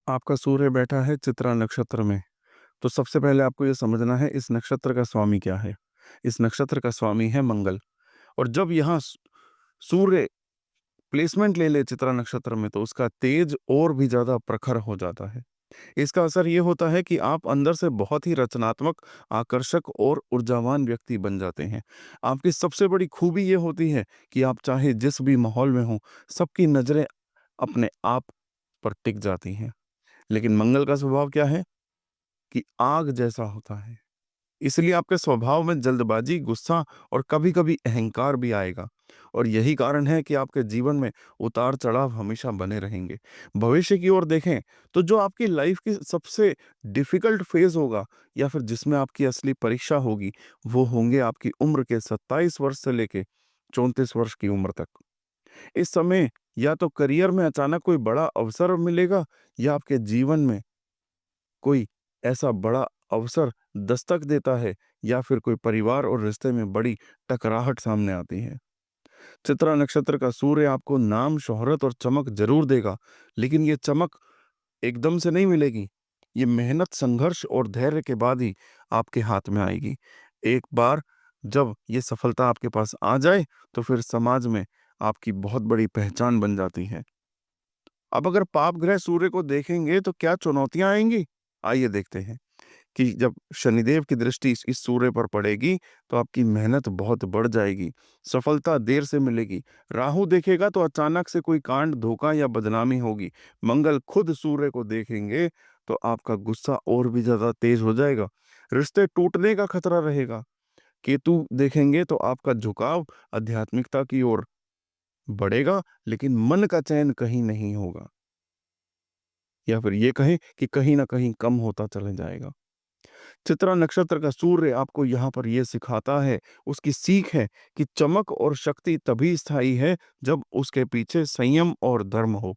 आपका सूर्य बैठा है चित्रा नक्षत्र में, तो सबसे पहले आपको यह समझना है इस नक्षत्र का स्वामी क्या है। इस नक्षत्र का स्वामी है मंगल। और जब यहाँ सूर्य प्लेसमेंट ले ले चित्रा नक्षत्र में तो उसका तेज और भी ज्यादा प्रखर हो जाता है। इसका असर ये होता है कि आप अंदर से बहुत ही रचनात्मक, आकर्षक और ऊर्जावान व्यक्ति बन जाते हैं। आपकी सबसे बड़ी खूबी ये होती है कि आप चाहे जिस भी माहौल में हो, सबकी नजरें अपने आप पर टिक जाती हैं। लेकिन मंगल का स्वभाव क्या है कि आग जैसा होता है, इसलिए आपके स्वभाव में जल्दबाजी, गुस्सा और कभी-कभी अहंकार भी आएगा। और यही कारण है कि आपके जीवन में उतार चढ़ाव हमेशा बने रहेंगे। भविष्य की ओर देखें तो जो आपकी लाइफ की सबसे डिफिकल्ट फेज होगा, या फिर जिसमें आपकी असली परीक्षा होगी, वो होंगे आपकी उम्र के 27 वर्ष से लेके 34 वर्ष की उम्र तक। इस समय या तो करियर में अचानक कोई बड़ा अवसर मिलेगा, या आपके जीवन में कोई ऐसा बड़ा अवसर दस्तक देता है, या फिर कोई परिवार और रिश्ते में बड़ी टकराहट सामने आती है। चित्रा नक्षत्र का सूर्य आपको नाम, शोहरत और चमक जरूर देगा, लेकिन ये चमक एकदम से नहीं मिलेगी। ये मेहनत, संघर्ष और धैर्य के बाद ही आपके हाथ में आएगी। एक बार जब ये सफलता आपके पास आ जाए, तो फिर समाज में आपकी बहुत बड़ी पहचान बन जाती है। अब अगर पाप ग्रह सूर्य को देखेंगे तो क्या चुनौतियाँ आएँगी? आइए देखते हैं कि जब शनिदेव की दृष्टि इस सूर्य पर पड़ेगी, तो आपकी मेहनत बहुत बढ़ जाएगी, सफलता देर से मिलेगी। राहु देखेगा तो अचानक से कोई कांड, धोखा या बदनामी होगी। मंगल खुद सूर्य को देखेंगे तो आपका गुस्सा और भी ज़्यादा तेज हो जाएगा। रिश्ते टूटने का खतरा रहेगा। केतु देखेंगे तो आपका झुकाव आध्यात्मिकता की ओर बढ़ेगा, लेकिन मन का चैन कहीं नहीं होगा, या फिर ये कहें कि कहीं न कहीं कम होता चला जाएगा। चित्रा नक्षत्र का सूर्य आपको यहाँ पर ये सिखाता है, उसकी सीख है कि चमक और शक्ति तभी स्थायी है जब उसके पीछे संयम और धर्म हो।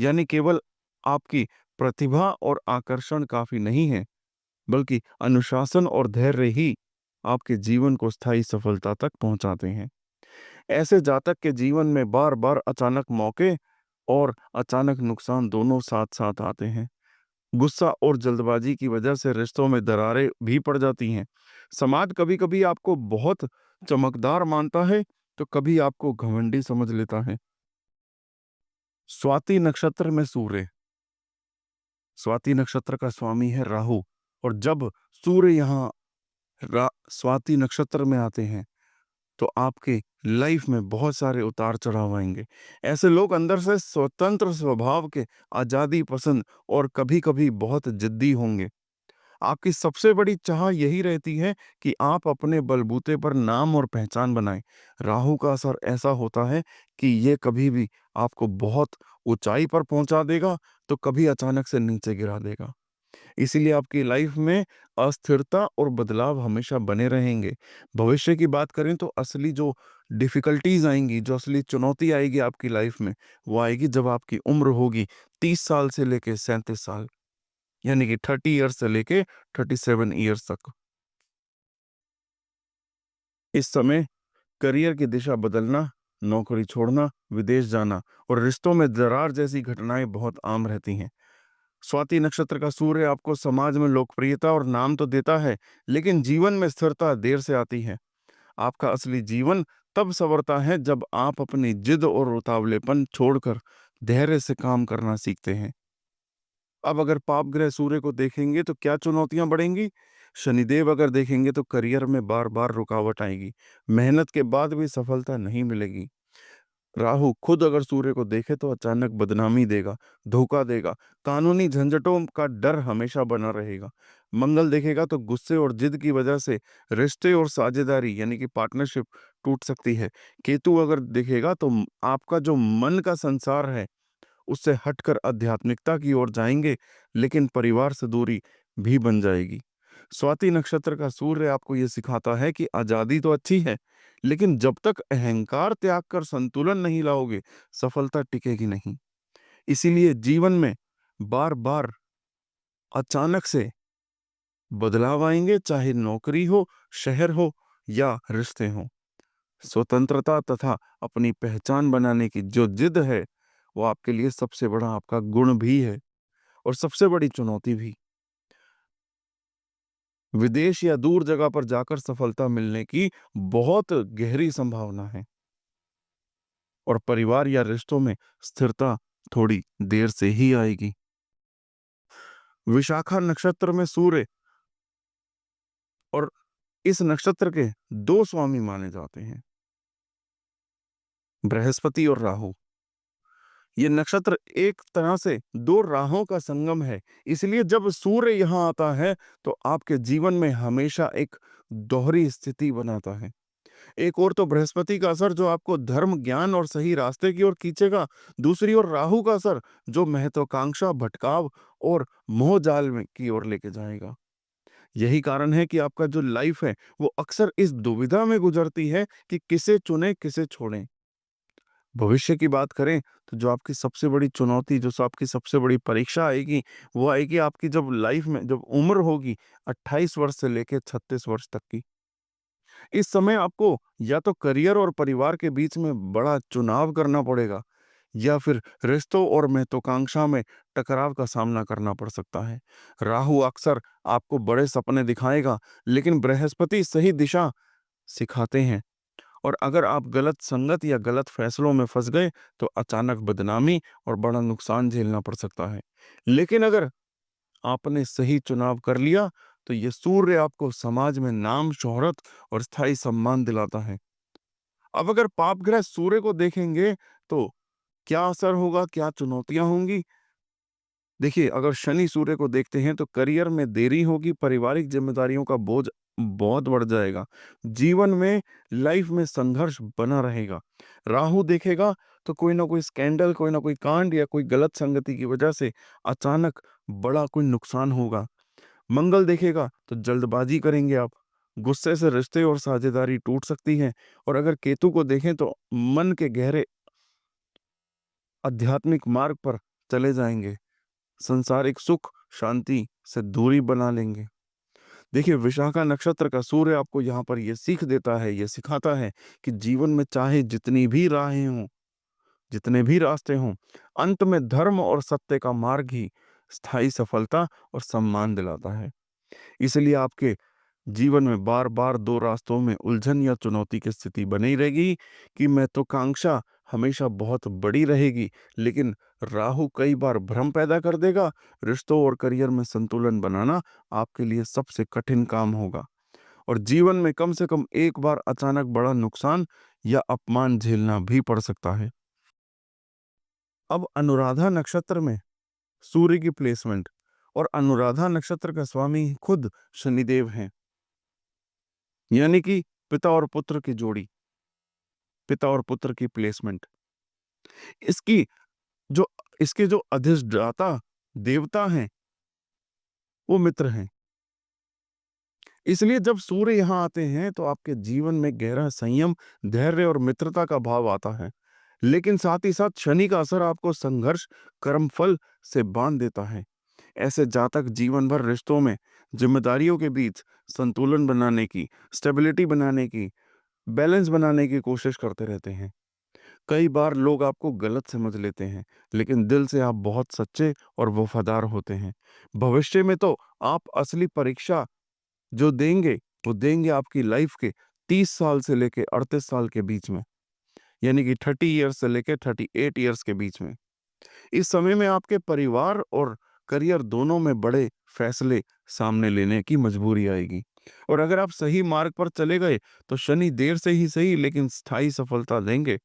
यानी केवल आपकी प्रतिभा और आकर्षण काफी नहीं है, बल्कि अनुशासन और धैर्य ही आपके जीवन को स्थायी सफलता तक पहुंचाते हैं। ऐसे जातक के जीवन में बार-बार अचानक मौके और अचानक नुकसान दोनों साथ-साथ आते हैं। गुस्सा और जल्दबाजी की वजह से रिश्तों में दरारें भी पड़ जाती हैं। समाज कभी-कभी आपको बहुत चमकदार मानता है, तो कभी आपको घमंडी समझ लेता है। स्वाति नक्षत्र में सूर्य। स्वाति नक्षत्र का स्वामी है राहु, और जब सूर्य यहाँ स्वाति नक्षत्र में आते हैं, तो आपके लाइफ में बहुत सारे उतार चढ़ाव आएंगे। ऐसे लोग अंदर से स्वतंत्र स्वभाव के, आजादी पसंद और कभी-कभी बहुत जिद्दी होंगे। आपकी सबसे बड़ी चाह यही रहती है कि आप अपने बलबूते पर नाम और पहचान बनाएं। राहु का असर ऐसा होता है कि ये कभी भी आपको बहुत ऊंचाई पर पहुंचा देगा, तो कभी अचानक से नीचे गिरा देगा। इसीलिए आपकी लाइफ में अस्थिरता और बदलाव हमेशा बने रहेंगे। भविष्य की बात करें तो असली जो डिफिकल्टीज आएंगी, जो असली चुनौती आएगी आपकी लाइफ में, वो आएगी जब आपकी उम्र होगी 30 साल से लेके 37 साल, यानी कि 30 ईयर्स से लेके 37 ईयर्स तक। इस समय करियर की दिशा बदलना, नौकरी छोड़ना, विदेश जाना और रिश्तों में दरार जैसी घटनाएं बहुत आम रहती हैं। स्वाति नक्षत्र का सूर्य आपको समाज में लोकप्रियता और नाम तो देता है, लेकिन जीवन में स्थिरता देर से आती है। आपका असली जीवन तब संवरता है जब आप अपनी जिद और उतावलेपन छोड़कर धैर्य से काम करना सीखते हैं। अब अगर पाप ग्रह सूर्य को देखेंगे तो क्या चुनौतियां बढ़ेंगी? शनिदेव अगर देखेंगे तो करियर में बार बार रुकावट आएगी, मेहनत के बाद भी सफलता नहीं मिलेगी। राहु खुद अगर सूर्य को देखे तो अचानक बदनामी देगा, धोखा देगा, कानूनी झंझटों का डर हमेशा बना रहेगा। मंगल देखेगा तो गुस्से और जिद की वजह से रिश्ते और साझेदारी यानी कि पार्टनरशिप टूट सकती है। केतु अगर देखेगा तो आपका जो मन का संसार है, उससे हटकर आध्यात्मिकता की ओर जाएंगे, लेकिन परिवार से दूरी भी बन जाएगी। स्वाति नक्षत्र का सूर्य आपको यह सिखाता है कि आजादी तो अच्छी है, लेकिन जब तक अहंकार त्याग कर संतुलन नहीं लाओगे, सफलता टिकेगी नहीं। इसीलिए जीवन में बार बार अचानक से बदलाव आएंगे, चाहे नौकरी हो, शहर हो या रिश्ते हो। स्वतंत्रता तथा अपनी पहचान बनाने की जो जिद है, वो आपके लिए सबसे बड़ा आपका गुण भी है और सबसे बड़ी चुनौती भी। विदेश या दूर जगह पर जाकर सफलता मिलने की बहुत गहरी संभावना है, और परिवार या रिश्तों में स्थिरता थोड़ी देर से ही आएगी। विशाखा नक्षत्र में सूर्य और इस नक्षत्र के दो स्वामी माने जाते हैं, बृहस्पति और राहु। ये नक्षत्र एक तरह से दो राहों का संगम है। इसलिए जब सूर्य यहाँ आता है, तो आपके जीवन में हमेशा एक दोहरी स्थिति बनाता है। एक ओर तो बृहस्पति का असर जो आपको धर्म, ज्ञान और सही रास्ते की ओर खींचेगा, दूसरी ओर राहु का असर जो महत्वाकांक्षा, भटकाव और मोह जाल में की ओर लेके जाएगा। यही कारण है कि आपका जो लाइफ है, वो अक्सर इस दुविधा में गुजरती है कि किसे चुने, किसे छोड़ें। भविष्य की बात करें तो जो आपकी सबसे बड़ी चुनौती, जो आपकी सबसे बड़ी परीक्षा आएगी, वो आएगी आपकी जब लाइफ में जब उम्र होगी 28 वर्ष से लेकर 36 वर्ष तक की। इस समय आपको या तो करियर और परिवार के बीच में बड़ा चुनाव करना पड़ेगा, या फिर रिश्तों और महत्वाकांक्षा में टकराव का सामना करना पड़ सकता है। राहु अक्सर आपको बड़े सपने दिखाएगा, लेकिन बृहस्पति सही दिशा सिखाते हैं। और अगर आप गलत संगत या गलत फैसलों में फंस गए तो अचानक बदनामी और बड़ा नुकसान झेलना पड़ सकता है। लेकिन अगर आपने सही चुनाव कर लिया तो ये सूर्य आपको समाज में नाम, शोहरत और स्थायी सम्मान दिलाता है। अब अगर पाप ग्रह सूर्य को देखेंगे तो क्या असर होगा, क्या चुनौतियां होंगी? देखिए, अगर शनि सूर्य को देखते हैं तो करियर में देरी होगी, पारिवारिक जिम्मेदारियों का बोझ बहुत बढ़ जाएगा, जीवन में, लाइफ में संघर्ष बना रहेगा। राहु देखेगा तो कोई ना कोई स्कैंडल, कोई ना कोई कांड या कोई गलत संगति की वजह से अचानक बड़ा कोई नुकसान होगा। मंगल देखेगा तो जल्दबाजी करेंगे आप, गुस्से से रिश्ते और साझेदारी टूट सकती है। और अगर केतु को देखें तो मन के गहरे आध्यात्मिक मार्ग पर चले जाएंगे, संसारिक सुख, शांति से दूरी बना लेंगे। देखिए, विशाखा नक्षत्र का सूर्य आपको यहाँ पर ये सीख देता है, ये सिखाता है कि जीवन में चाहे जितनी भी राहें हों, जितने भी रास्ते हों, अंत में धर्म और सत्य का मार्ग ही स्थायी सफलता और सम्मान दिलाता है। इसलिए आपके जीवन में बार-बार 2 रास्तों में उलझन या चुनौती की स्थिति बनी रहेगी कि महत्वाकांक्षा हमेशा बहुत बड़ी रहेगी, लेकिन राहु कई बार भ्रम पैदा कर देगा। रिश्तों और करियर में संतुलन बनाना आपके लिए सबसे कठिन काम होगा और जीवन में कम से कम एक बार अचानक बड़ा नुकसान या अपमान झेलना भी पड़ सकता है। अब अनुराधा नक्षत्र में सूर्य की प्लेसमेंट, और अनुराधा नक्षत्र का स्वामी खुद शनिदेव हैं। यानी कि पिता और पुत्र की जोड़ी, पिता और पुत्र की प्लेसमेंट। इसकी जो इसके जो अधिष्ठाता देवता हैं, वो मित्र हैं। इसलिए जब सूर्य यहाँ आते हैं तो आपके जीवन में गहरा संयम, धैर्य और मित्रता का भाव आता है। लेकिन साथ ही साथ शनि का असर आपको संघर्ष, कर्मफल से बांध देता है। ऐसे जातक जीवन भर रिश्तों में जिम्मेदारियों के बीच संतुलन बनाने की, स्टेबिलिटी बनाने की, बैलेंस बनाने की कोशिश करते रहते हैं। कई बार लोग आपको गलत समझ लेते हैं, लेकिन दिल से आप बहुत सच्चे और वफादार होते हैं। भविष्य में तो आप असली परीक्षा जो देंगे, वो देंगे आपकी लाइफ के 30 साल से लेके 38 साल के बीच में, यानी कि 30 ईयर्स से लेके 38 ईयर्स के बीच में। इस समय में आपके परिवार और करियर दोनों में बड़े फैसले सामने लेने की मजबूरी आएगी। और अगर आप सही मार्ग पर चले गए, तो शनि देर से ही सही लेकिन स्थायी सफलता देंगे।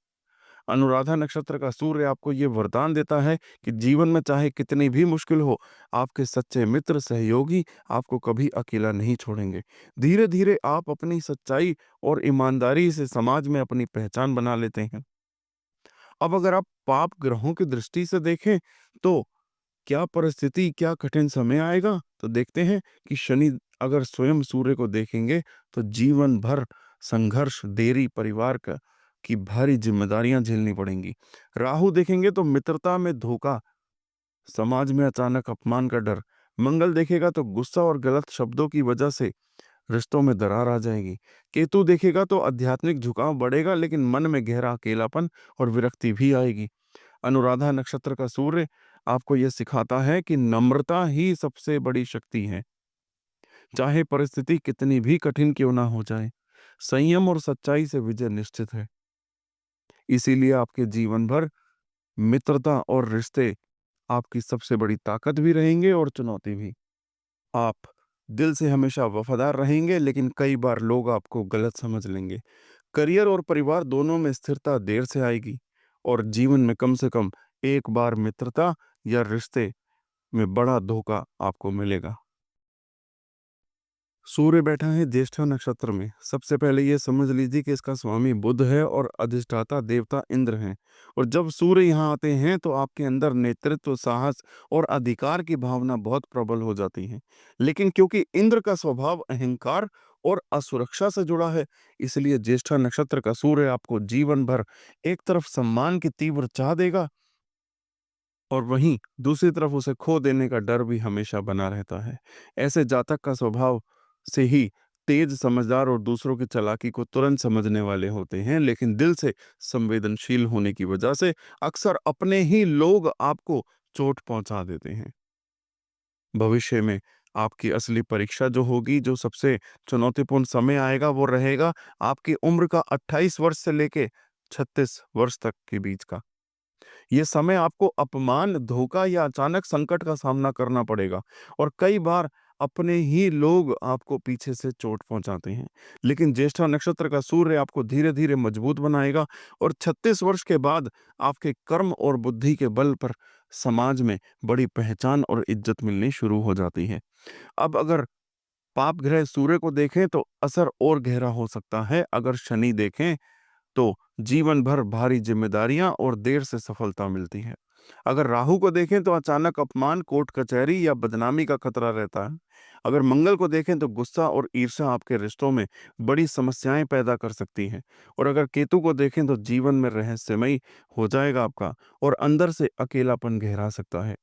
अनुराधा नक्षत्र का सूर्य आपको ये वरदान देता है कि जीवन में चाहे कितनी भी मुश्किल हो, आपके सच्चे मित्र, सहयोगी आपको कभी अकेला नहीं छोड़ेंगे। धीरे-धीरे आप अपनी सच्चाई और ईमानदारी से समाज में अपनी पहचान बना लेते हैं। अब अगर आप पाप ग्रहों की दृष्टि से देखें, तो क्या परिस्थिति, क्या कठिन समय आएगा? तो देखते हैं कि शनि अगर स्वयं सूर्य को देखेंगे, तो जीवन भर संघर्ष, देरी, परिवार का की भारी जिम्मेदारियां झेलनी पड़ेंगी। राहु देखेंगे तो मित्रता में धोखा, समाज में अचानक अपमान का डर। मंगल देखेगा तो गुस्सा और गलत शब्दों की वजह से रिश्तों में दरार आ जाएगी। केतु देखेगा तो आध्यात्मिक झुकाव बढ़ेगा, लेकिन मन में गहरा अकेलापन और विरक्ति भी आएगी। अनुराधा नक्षत्र का सूर्य आपको यह सिखाता है कि नम्रता ही सबसे बड़ी शक्ति है। चाहे परिस्थिति कितनी भी कठिन क्यों ना हो जाए, संयम और सच्चाई से विजय निश्चित है। इसीलिए आपके जीवन भर मित्रता और रिश्ते आपकी सबसे बड़ी ताकत भी रहेंगे और चुनौती भी। आप दिल से हमेशा वफादार रहेंगे, लेकिन कई बार लोग आपको गलत समझ लेंगे। करियर और परिवार दोनों में स्थिरता देर से आएगी और जीवन में कम से कम एक बार मित्रता या रिश्ते में बड़ा धोखा आपको मिलेगा। सूर्य बैठा है ज्येष्ठा नक्षत्र में। सबसे पहले ये समझ लीजिए कि इसका स्वामी बुध है और अधिष्ठाता देवता इंद्र हैं। और जब सूर्य यहाँ आते हैं तो आपके अंदर नेतृत्व, साहस और अधिकार की भावना बहुत प्रबल हो जाती है। लेकिन क्योंकि इंद्र का स्वभाव अहंकार और असुरक्षा से जुड़ा है, इसलिए ज्येष्ठा नक्षत्र का सूर्य आपको जीवन भर एक तरफ सम्मान की तीव्र चाह देगा और वहीं दूसरी तरफ उसे खो देने का डर भी हमेशा बना रहता है। ऐसे जातक का स्वभाव से ही तेज, समझदार और दूसरों की चालाकी को तुरंत समझने वाले होते हैं, लेकिन दिल से संवेदनशील होने की वजह से अक्सर अपने ही लोग आपको चोट पहुंचा देते हैं। भविष्य में आपकी असली परीक्षा जो होगी, जो सबसे चुनौतीपूर्ण समय आएगा, वो रहेगा आपकी उम्र का 28 वर्ष से लेके 36 वर्ष तक के बीच का। ये समय आपको अपमान, धोखा या अचानक संकट का सामना करना पड़ेगा और कई बार अपने ही लोग आपको पीछे से चोट पहुंचाते हैं। लेकिन ज्येष्ठा नक्षत्र का सूर्य आपको धीरे-धीरे मजबूत बनाएगा और 36 वर्ष के बाद आपके कर्म और बुद्धि के बल पर समाज में बड़ी पहचान और इज्जत मिलनी शुरू हो जाती है। अब अगर पाप ग्रह सूर्य को देखें तो असर और गहरा हो सकता है। अगर शनि देखें तो जीवन भर भारी जिम्मेदारियां और देर से सफलता मिलती है। अगर राहु को देखें तो अचानक अपमान, कोर्ट कचहरी या बदनामी का खतरा रहता है। अगर मंगल को देखें तो गुस्सा और ईर्ष्या आपके रिश्तों में बड़ी समस्याएं पैदा कर सकती हैं। और अगर केतु को देखें तो जीवन में रहस्यमयी हो जाएगा आपका और अंदर से अकेलापन गहरा सकता है।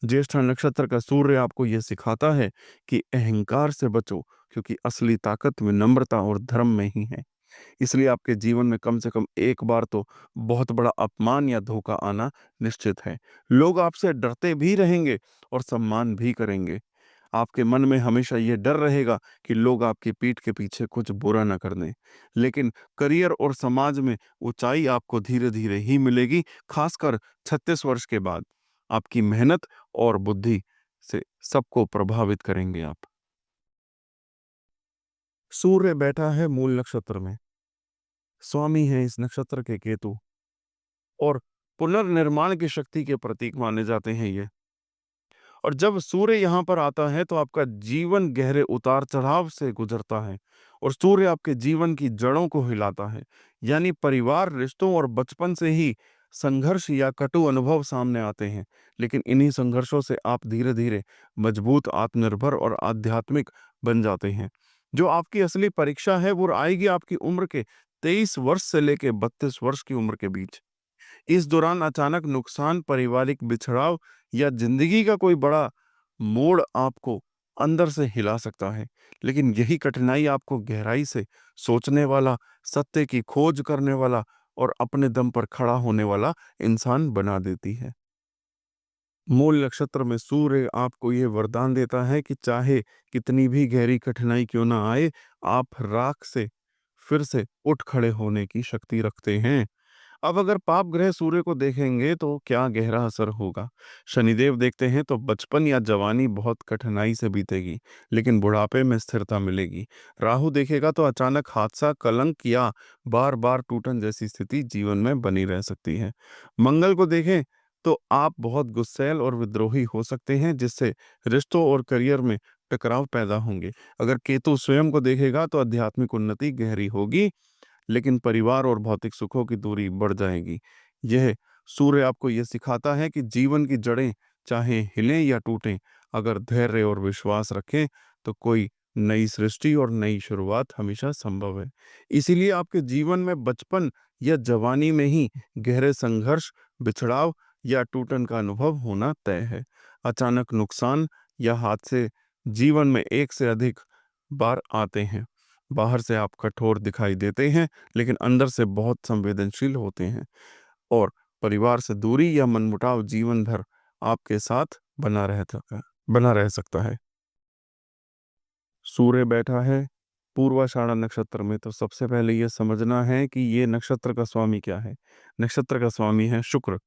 ज्येष्ठा नक्षत्र का सूर्य आपको यह सिखाता है कि अहंकार से बचो, क्योंकि असली ताकत विनम्रता और धर्म में ही है। इसलिए आपके जीवन में कम से कम एक बार तो बहुत बड़ा अपमान या धोखा आना निश्चित है। लोग आपसे डरते भी रहेंगे और सम्मान भी करेंगे। आपके मन में हमेशा ये डर रहेगा कि लोग आपकी पीठ के पीछे कुछ बुरा ना कर दें। लेकिन करियर और समाज में ऊंचाई आपको धीरे-धीरे ही मिलेगी, खासकर 36 वर्ष के बाद। आपकी मेहनत और बुद्धि से सबको प्रभावित करेंगे आप। सूर्य बैठा है मूल नक्षत्र में। स्वामी है इस नक्षत्र के केतु और पुनर्निर्माण की शक्ति के प्रतीक माने जाते हैं ये। और जब सूर्य यहाँ पर आता है तो आपका जीवन गहरे उतार चढ़ाव से गुजरता है और सूर्य आपके जीवन की जड़ों को हिलाता है। यानी परिवार, रिश्तों और बचपन से ही संघर्ष या कटु अनुभव सामने आते हैं, लेकिन इन्हीं संघर्षों से आप धीरे धीरे मजबूत, आत्मनिर्भर और आध्यात्मिक बन जाते हैं। जो आपकी असली परीक्षा है वो आएगी आपकी उम्र के 23 वर्ष से लेके 32 वर्ष की उम्र के बीच। इस दौरान अचानक नुकसान, पारिवारिक बिछड़ाव या जिंदगी का कोई बड़ा मोड़ आपको अंदर से हिला सकता है। लेकिन यही कठिनाई आपको गहराई से सोचने वाला, सत्य की खोज करने वाला और अपने दम पर खड़ा होने वाला इंसान बना देती है। मूल नक्षत्र में सूर्य आपको ये वरदान देता है कि चाहे कितनी भी गहरी कठिनाई क्यों ना आए, आप राख से फिर से उठ खड़े होने की शक्ति रखते हैं। अब अगर पाप ग्रह सूर्य को देखेंगे तो क्या गहरा असर होगा। शनिदेव देखते हैं तो बचपन या जवानी बहुत कठिनाई से बीतेगी, लेकिन बुढ़ापे में स्थिरता मिलेगी। राहु देखेगा तो अचानक हादसा, कलंक या बार बार टूटन जैसी स्थिति जीवन में बनी रह सकती है। मंगल को देखें तो आप बहुत गुस्सैल और विद्रोही हो सकते हैं, जिससे रिश्तों और करियर में टकराव पैदा होंगे। अगर केतु स्वयं को देखेगा तो आध्यात्मिक उन्नति गहरी होगी, लेकिन परिवार और भौतिक सुखों की दूरी बढ़ जाएगी। यह सूर्य आपको यह सिखाता है कि जीवन की जड़ें चाहे हिलें या टूटें, अगर धैर्य और विश्वास रखें तो कोई नई सृष्टि और नई शुरुआत हमेशा संभव है। इसीलिए आपके जीवन में बचपन या जवानी में ही गहरे संघर्ष, बिछड़ाव या टूटन का अनुभव होना तय है। अचानक नुकसान या हादसे जीवन में एक से अधिक बार आते हैं। बाहर से आप कठोर दिखाई देते हैं, लेकिन अंदर से बहुत संवेदनशील होते हैं और परिवार से दूरी या मनमुटाव जीवन भर आपके साथ बना रह सकता है। सूर्य बैठा है पूर्वाषाढ़ा नक्षत्र में, तो सबसे पहले यह समझना है कि ये नक्षत्र का स्वामी क्या है। नक्षत्र का स्वामी है शुक्र।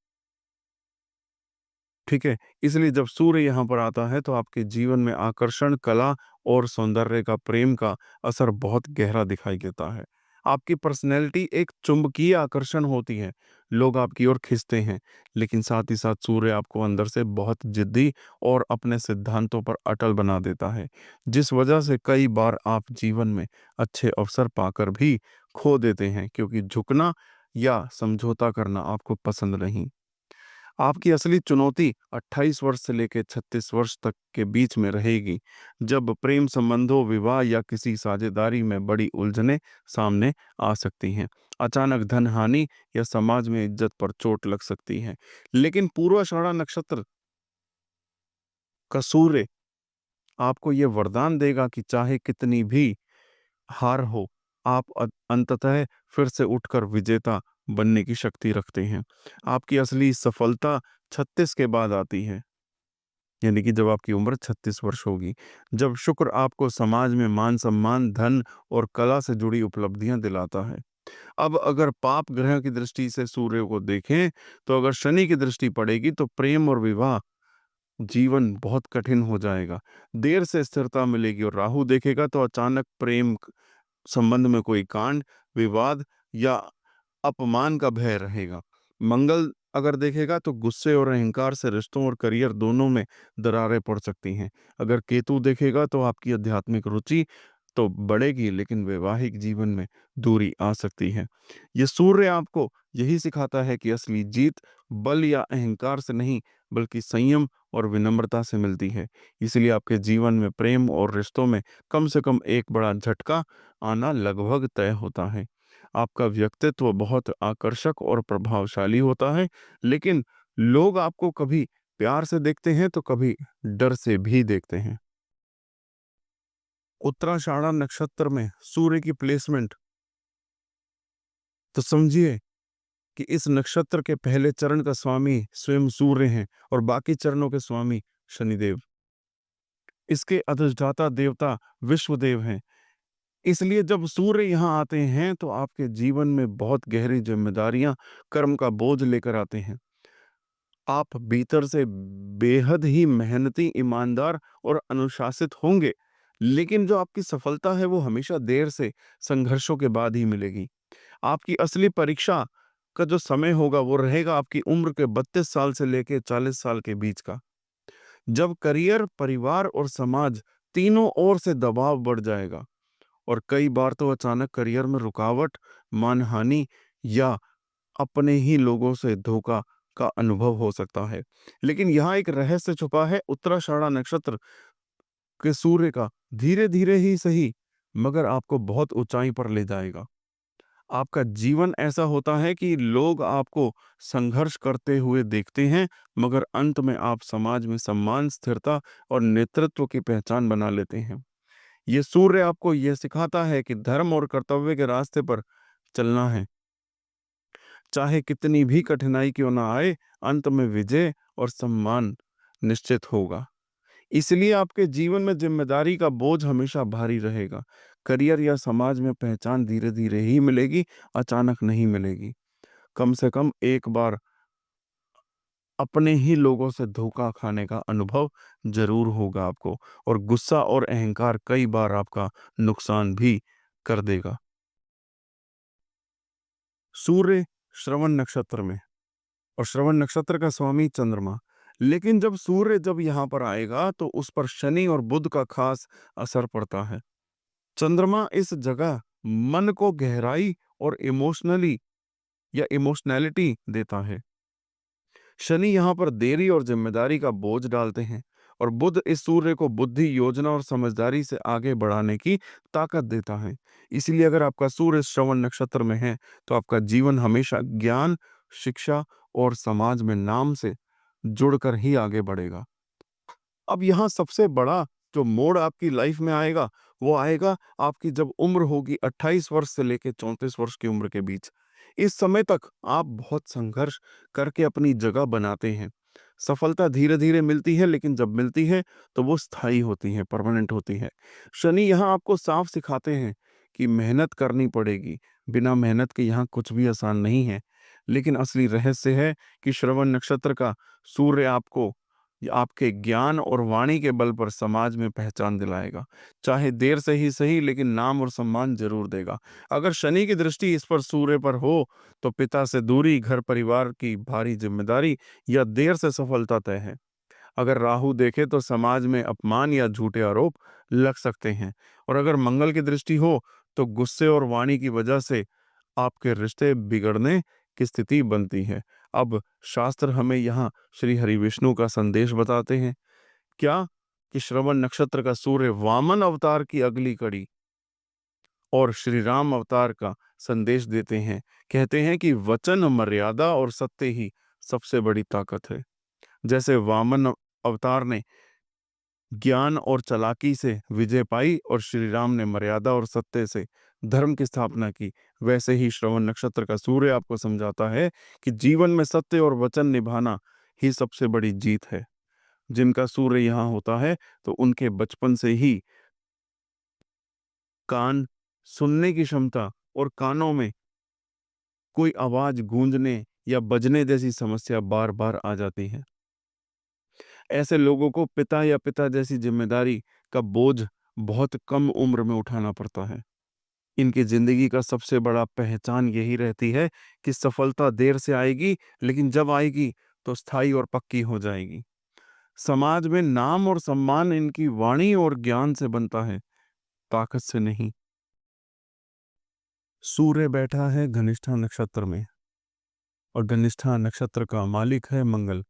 ठीक है, इसलिए जब सूर्य यहाँ पर आता है तो आपके जीवन में आकर्षण, कला और सौंदर्य का, प्रेम का असर बहुत गहरा दिखाई देता है। आपकी पर्सनैलिटी एक चुंबकीय आकर्षण होती है, लोग आपकी ओर खिंचते हैं, लेकिन साथ ही साथ सूर्य आपको अंदर से बहुत जिद्दी और अपने सिद्धांतों पर अटल बना देता है, जिस वजह से कई बार आप जीवन में अच्छे अवसर पाकर भी खो देते हैं, क्योंकि झुकना या समझौता करना आपको पसंद नहीं। आपकी असली चुनौती 28 वर्ष से लेकर 36 वर्ष तक के बीच में रहेगी, जब प्रेम संबंधों, विवाह या किसी साझेदारी में बड़ी उलझनें सामने आ सकती हैं। अचानक धन हानि या समाज में इज्जत पर चोट लग सकती है। लेकिन पूर्वाषाढ़ा नक्षत्र का सूर्य आपको यह वरदान देगा कि चाहे कितनी भी हार हो, आप अंततः फिर से उठकर विजेता बनने की शक्ति रखते हैं। आपकी असली सफलता 36 के बाद आती है, यानी कि जब आपकी उम्र 36 वर्ष होगी, जब शुक्र आपको समाज में मान-सम्मान, धन और कला से जुड़ी उपलब्धियां दिलाता है। अब अगर पाप ग्रह की दृष्टि से सूर्य को देखें, तो अगर शनि की दृष्टि पड़ेगी तो प्रेम और विवाह जीवन बहुत कठिन हो जाएगा। देर से स्थिरता मिलेगी, और राहु देखेगा तो अचानक प्रेम संबंध में कोई कांड, विवाद या अपमान का भय रहेगा। मंगल अगर देखेगा तो गुस्से और अहंकार से रिश्तों और करियर दोनों में दरारें पड़ सकती हैं। अगर केतु देखेगा तो आपकी आध्यात्मिक रुचि तो बढ़ेगी, लेकिन वैवाहिक जीवन में दूरी आ सकती है। ये सूर्य आपको यही सिखाता है कि असली जीत बल या अहंकार से नहीं, बल्कि संयम और विनम्रता से मिलती है। इसलिए आपके जीवन में प्रेम और रिश्तों में कम से कम एक बड़ा झटका आना लगभग तय होता है। आपका व्यक्तित्व बहुत आकर्षक और प्रभावशाली होता है, लेकिन लोग आपको कभी प्यार से देखते हैं तो कभी डर से भी देखते हैं। उत्तराषाढ़ा नक्षत्र में सूर्य की प्लेसमेंट, तो समझिए कि इस नक्षत्र के पहले चरण का स्वामी स्वयं सूर्य हैं और बाकी चरणों के स्वामी शनिदेव। इसके अधिष्ठाता देवता विश्वदेव हैं। इसलिए जब सूर्य यहाँ आते हैं तो आपके जीवन में बहुत गहरी जिम्मेदारियां, कर्म का बोझ लेकर आते हैं। आप भीतर से बेहद ही मेहनती, ईमानदार और अनुशासित होंगे, लेकिन जो आपकी सफलता है वो हमेशा देर से, संघर्षों के बाद ही मिलेगी। आपकी असली परीक्षा का जो समय होगा वो रहेगा आपकी उम्र के 32 साल से लेके 40 साल के बीच का। जब करियर, परिवार और समाज तीनों ओर से दबाव बढ़ जाएगा, और कई बार तो अचानक करियर में रुकावट, मानहानि या अपने ही लोगों से धोखा का अनुभव हो सकता है। लेकिन यहाँ एक रहस्य छुपा है। उत्तराषाढ़ा नक्षत्र के सूर्य का धीरे धीरे ही सही, मगर आपको बहुत ऊंचाई पर ले जाएगा। आपका जीवन ऐसा होता है कि लोग आपको संघर्ष करते हुए देखते हैं, मगर अंत में आप समाज में सम्मान, स्थिरता और नेतृत्व की पहचान बना लेते हैं। ये सूर्य आपको यह सिखाता है कि धर्म और कर्तव्य के रास्ते पर चलना है, चाहे कितनी भी कठिनाई क्यों ना आए। अंत में विजय और सम्मान निश्चित होगा। इसलिए आपके जीवन में जिम्मेदारी का बोझ हमेशा भारी रहेगा। करियर या समाज में पहचान धीरे धीरे ही मिलेगी, अचानक नहीं मिलेगी। कम से कम एक बार अपने ही लोगों से धोखा खाने का अनुभव जरूर होगा आपको, और गुस्सा और अहंकार कई बार आपका नुकसान भी कर देगा। सूर्य श्रवण नक्षत्र में, और श्रवण नक्षत्र का स्वामी चंद्रमा। लेकिन जब सूर्य यहाँ पर आएगा तो उस पर शनि और बुध का खास असर पड़ता है। चंद्रमा इस जगह मन को गहराई और इमोशनैलिटी देता है। शनि यहाँ पर देरी और जिम्मेदारी का बोझ डालते हैं, और बुध इस सूर्य को बुद्धि, योजना और समझदारी से आगे बढ़ाने की ताकत देता है। इसीलिए अगर आपका सूर्य श्रवण नक्षत्र में है तो आपका जीवन हमेशा ज्ञान, शिक्षा और समाज में नाम से जुड़कर ही आगे बढ़ेगा। अब यहाँ सबसे बड़ा जो मोड़ आपकी लाइफ में आएगा, वो आएगा आपकी जब उम्र होगी 28 वर्ष से लेके 34 वर्ष की उम्र के बीच। इस समय तक आप बहुत संघर्ष करके अपनी जगह बनाते हैं। सफलता धीरे धीरे मिलती है, लेकिन जब मिलती है तो वो स्थायी होती है, परमानेंट होती है। शनि यहाँ आपको साफ सिखाते हैं कि मेहनत करनी पड़ेगी। बिना मेहनत के यहाँ कुछ भी आसान नहीं है। लेकिन असली रहस्य है कि श्रवण नक्षत्र का सूर्य आपको आपके ज्ञान और वाणी के बल पर समाज में पहचान दिलाएगा। चाहे देर से ही सही, लेकिन नाम और सम्मान जरूर देगा। अगर शनि की दृष्टि इस पर, सूर्य पर हो, तो पिता से दूरी, घर परिवार की भारी जिम्मेदारी या देर से सफलता तय है। अगर राहु देखे तो समाज में अपमान या झूठे आरोप लग सकते हैं। और अगर मंगल की दृष्टि हो तो गुस्से और वाणी की वजह से आपके रिश्ते बिगड़ने की स्थिति बनती है। अब शास्त्र हमें यहाँ श्री हरिविष्णु का संदेश बताते हैं। क्या? कि श्रवण नक्षत्र का सूर्य वामन अवतार की अगली कड़ी और श्री राम अवतार का संदेश देते हैं। कहते हैं कि वचन, मर्यादा और सत्य ही सबसे बड़ी ताकत है। जैसे वामन अवतार ने ज्ञान और चालाकी से विजय पाई और श्री राम ने मर्यादा और सत्य से धर्म की स्थापना की। वैसे ही श्रवण नक्षत्र का सूर्य आपको समझाता है कि जीवन में सत्य और वचन निभाना ही सबसे बड़ी जीत है। जिनका सूर्य यहाँ होता है तो उनके बचपन से ही कान सुनने की क्षमता और कानों में कोई आवाज गूंजने या बजने जैसी समस्या बार बार आ जाती है। ऐसे लोगों को पिता या पिता जैसी जिम्मेदारी का बोझ बहुत कम उम्र में उठाना पड़ता है। इनकी जिंदगी का सबसे बड़ा पहचान यही रहती है कि सफलता देर से आएगी, लेकिन जब आएगी तो स्थायी और पक्की हो जाएगी। समाज में नाम और सम्मान इनकी वाणी और ज्ञान से बनता है, ताकत से नहीं। सूर्य बैठा है घनिष्ठा नक्षत्र में और घनिष्ठा नक्षत्र का मालिक है मंगल।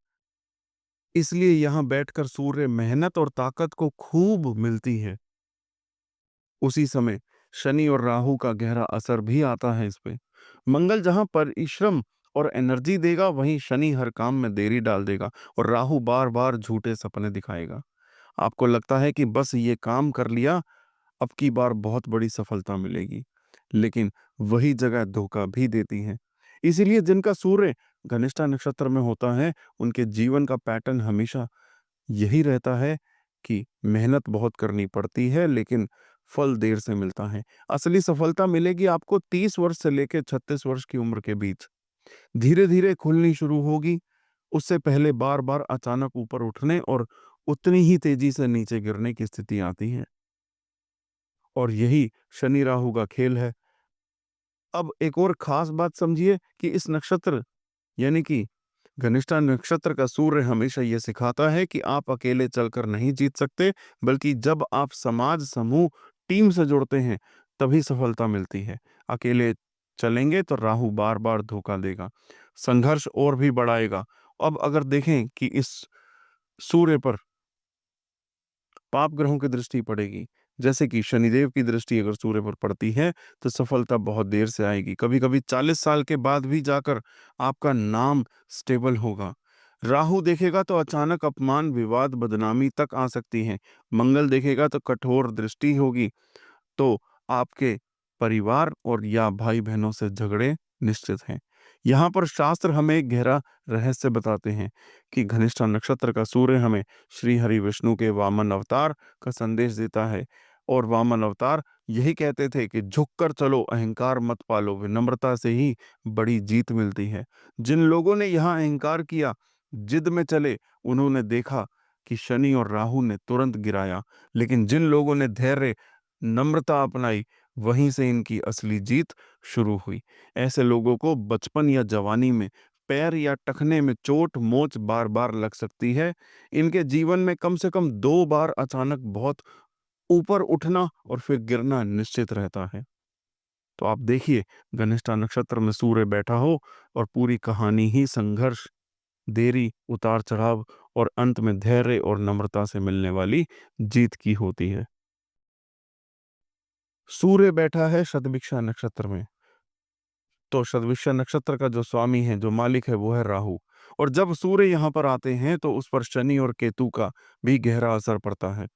इसलिए यहां बैठकर सूर्य मेहनत और ताकत को खूब मिलती है। उसी समय शनि और राहु का गहरा असर भी आता है इस पे। मंगल जहां परिश्रम और एनर्जी देगा, वहीं शनि हर काम में देरी डाल देगा और राहु बार बार झूठे सपने दिखाएगा। आपको लगता है कि बस ये काम कर लिया, अब की बार बहुत बड़ी सफलता मिलेगी, लेकिन वही जगह धोखा भी देती है। इसीलिए जिनका सूर्य घनिष्ठा नक्षत्र में होता है, उनके जीवन का पैटर्न हमेशा यही रहता है कि मेहनत बहुत करनी पड़ती है, लेकिन फल देर से मिलता है। असली सफलता मिलेगी आपको 30 वर्ष से लेकर 36 वर्ष की उम्र के बीच। धीरे धीरे खुलनी शुरू होगी, उससे पहले बार बार अचानक ऊपर उठने और उतनी ही तेजी से नीचे गिरने की स्थिति आती है। और यही शनि राहु का खेल है। अब एक और खास बात समझिए कि इस नक्षत्र यानी कि घनिष्ठा नक्षत्र का सूर्य हमेशा यह सिखाता है कि आप अकेले चलकर नहीं जीत सकते, बल्कि जब आप समाज, समूह, टीम से जुड़ते हैं तभी सफलता मिलती है। अकेले चलेंगे तो राहु बार बार धोखा देगा, संघर्ष और भी बढ़ाएगा। अब अगर देखें कि इस सूर्य पर पाप ग्रहों की दृष्टि पड़ेगी, जैसे कि शनिदेव की दृष्टि अगर सूर्य पर पड़ती है तो सफलता बहुत देर से आएगी। कभी कभी 40 साल के बाद भी जाकर आपका नाम स्टेबल होगा। राहु देखेगा तो अचानक अपमान, विवाद, बदनामी तक आ सकती है। मंगल देखेगा तो कठोर दृष्टि होगी, तो आपके परिवार और या भाई बहनों से झगड़े निश्चित हैं। यहाँ पर शास्त्र हमें एक गहरा रहस्य बताते हैं कि घनिष्ठा नक्षत्र का सूर्य हमें श्री हरि विष्णु के वामन अवतार का संदेश देता है। और वामन अवतार यही कहते थे कि झुककर चलो, अहंकार मत पालो, विनम्रता से ही बड़ी जीत मिलती है। जिन लोगों ने यहाँ अहंकार किया, जिद में चले, उन्होंने देखा कि शनि और राहु ने तुरंत गिराया। लेकिन जिन लोगों ने धैर्य, नम्रता अपनाई, वहीं से इनकी असली जीत शुरू हुई। ऐसे लोगों को बचपन या जवानी में पैर या टखने में चोट मोच बार बार लग सकती है। इनके जीवन में कम से कम 2 बार अचानक बहुत ऊपर उठना और फिर गिरना निश्चित रहता है। तो आप देखिए, घनिष्ठा नक्षत्र में सूर्य बैठा हो और पूरी कहानी ही संघर्ष, देरी, उतार चढ़ाव और अंत में धैर्य और नम्रता से मिलने वाली जीत की होती है। सूर्य बैठा है शतभिक्षा नक्षत्र में, तो शतभिक्षा नक्षत्र का जो स्वामी है, जो मालिक है, वो है राहु। और जब सूर्य यहाँ पर आते हैं तो उस पर शनि और केतु का भी गहरा असर पड़ता है।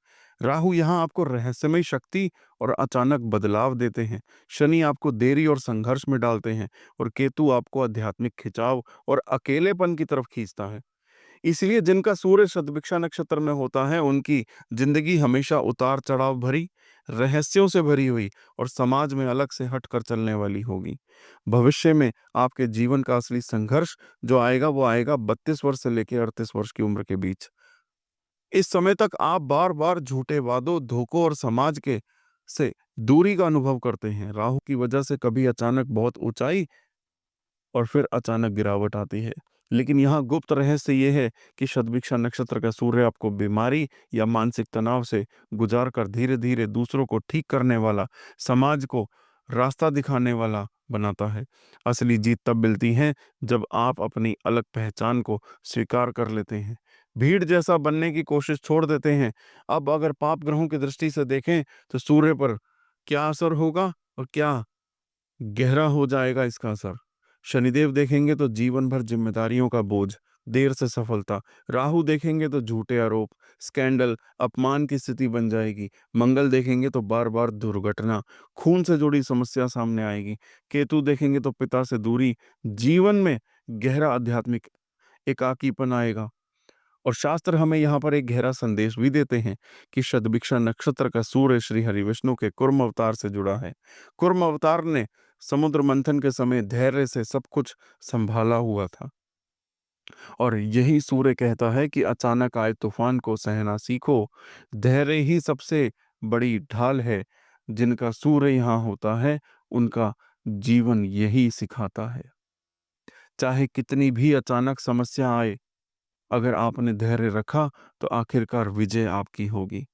राहु यहाँ आपको रहस्यमय शक्ति और अचानक बदलाव देते हैं। शनि आपको देरी और संघर्ष में डालते हैं और केतु आपको आध्यात्मिक खिंचाव और अकेलेपन की तरफ खींचता है। इसलिए जिनका सूर्य शतभिक्षा नक्षत्र में होता है, उनकी जिंदगी हमेशा उतार चढ़ाव भरी, रहस्यों से भरी हुई और समाज में अलग से हटकर चलने वाली होगी। भविष्य में आपके जीवन का असली संघर्ष जो आएगा, वो आएगा 32 वर्ष से लेकर 38 वर्ष की उम्र के बीच। इस समय तक आप बार बार झूठे वादों, धोखों और समाज के से दूरी का अनुभव करते हैं। राहु की वजह से कभी अचानक बहुत ऊंचाई और फिर अचानक गिरावट आती है। लेकिन यहाँ गुप्त रहस्य ये है कि शतभिक्षा नक्षत्र का सूर्य आपको बीमारी या मानसिक तनाव से गुजार कर धीरे धीरे दूसरों को ठीक करने वाला, समाज को रास्ता दिखाने वाला बनाता है। असली जीत तब मिलती है जब आप अपनी अलग पहचान को स्वीकार कर लेते हैं, भीड़ जैसा बनने की कोशिश छोड़ देते हैं। अब अगर पाप ग्रहों की दृष्टि से देखें तो सूर्य पर क्या असर होगा और क्या गहरा हो जाएगा इसका असर। शनिदेव देखेंगे तो जीवन भर जिम्मेदारियों का बोझ, देर से सफलता। राहु देखेंगे तो झूठे आरोप, स्कैंडल, अपमान की स्थिति बन जाएगी। मंगल देखेंगे तो बार-बार दुर्घटना, खून से जुड़ी समस्या सामने आएगी। केतु देखेंगे तो पिता से दूरी, जीवन में गहरा आध्यात्मिक एकाकीपन आएगा। और शास्त्र हमें यहाँ पर एक गहरा संदेश भी देते हैं कि शतभिक्षा नक्षत्र का सूर्य श्री हरिविष्णु के कुर्म अवतार से जुड़ा है। कुर्म अवतार ने समुद्र मंथन के समय धैर्य से सब कुछ संभाला हुआ था। और यही सूर्य कहता है कि अचानक आए तूफान को सहना सीखो। धैर्य ही सबसे बड़ी ढाल है। जिनका सूर्य यहाँ होता है, उनका जीवन यही सिखाता है। चाहे कितनी भी अचानक समस्या आए, अगर आपने धैर्य रखा तो आखिरकार विजय आपकी होगी।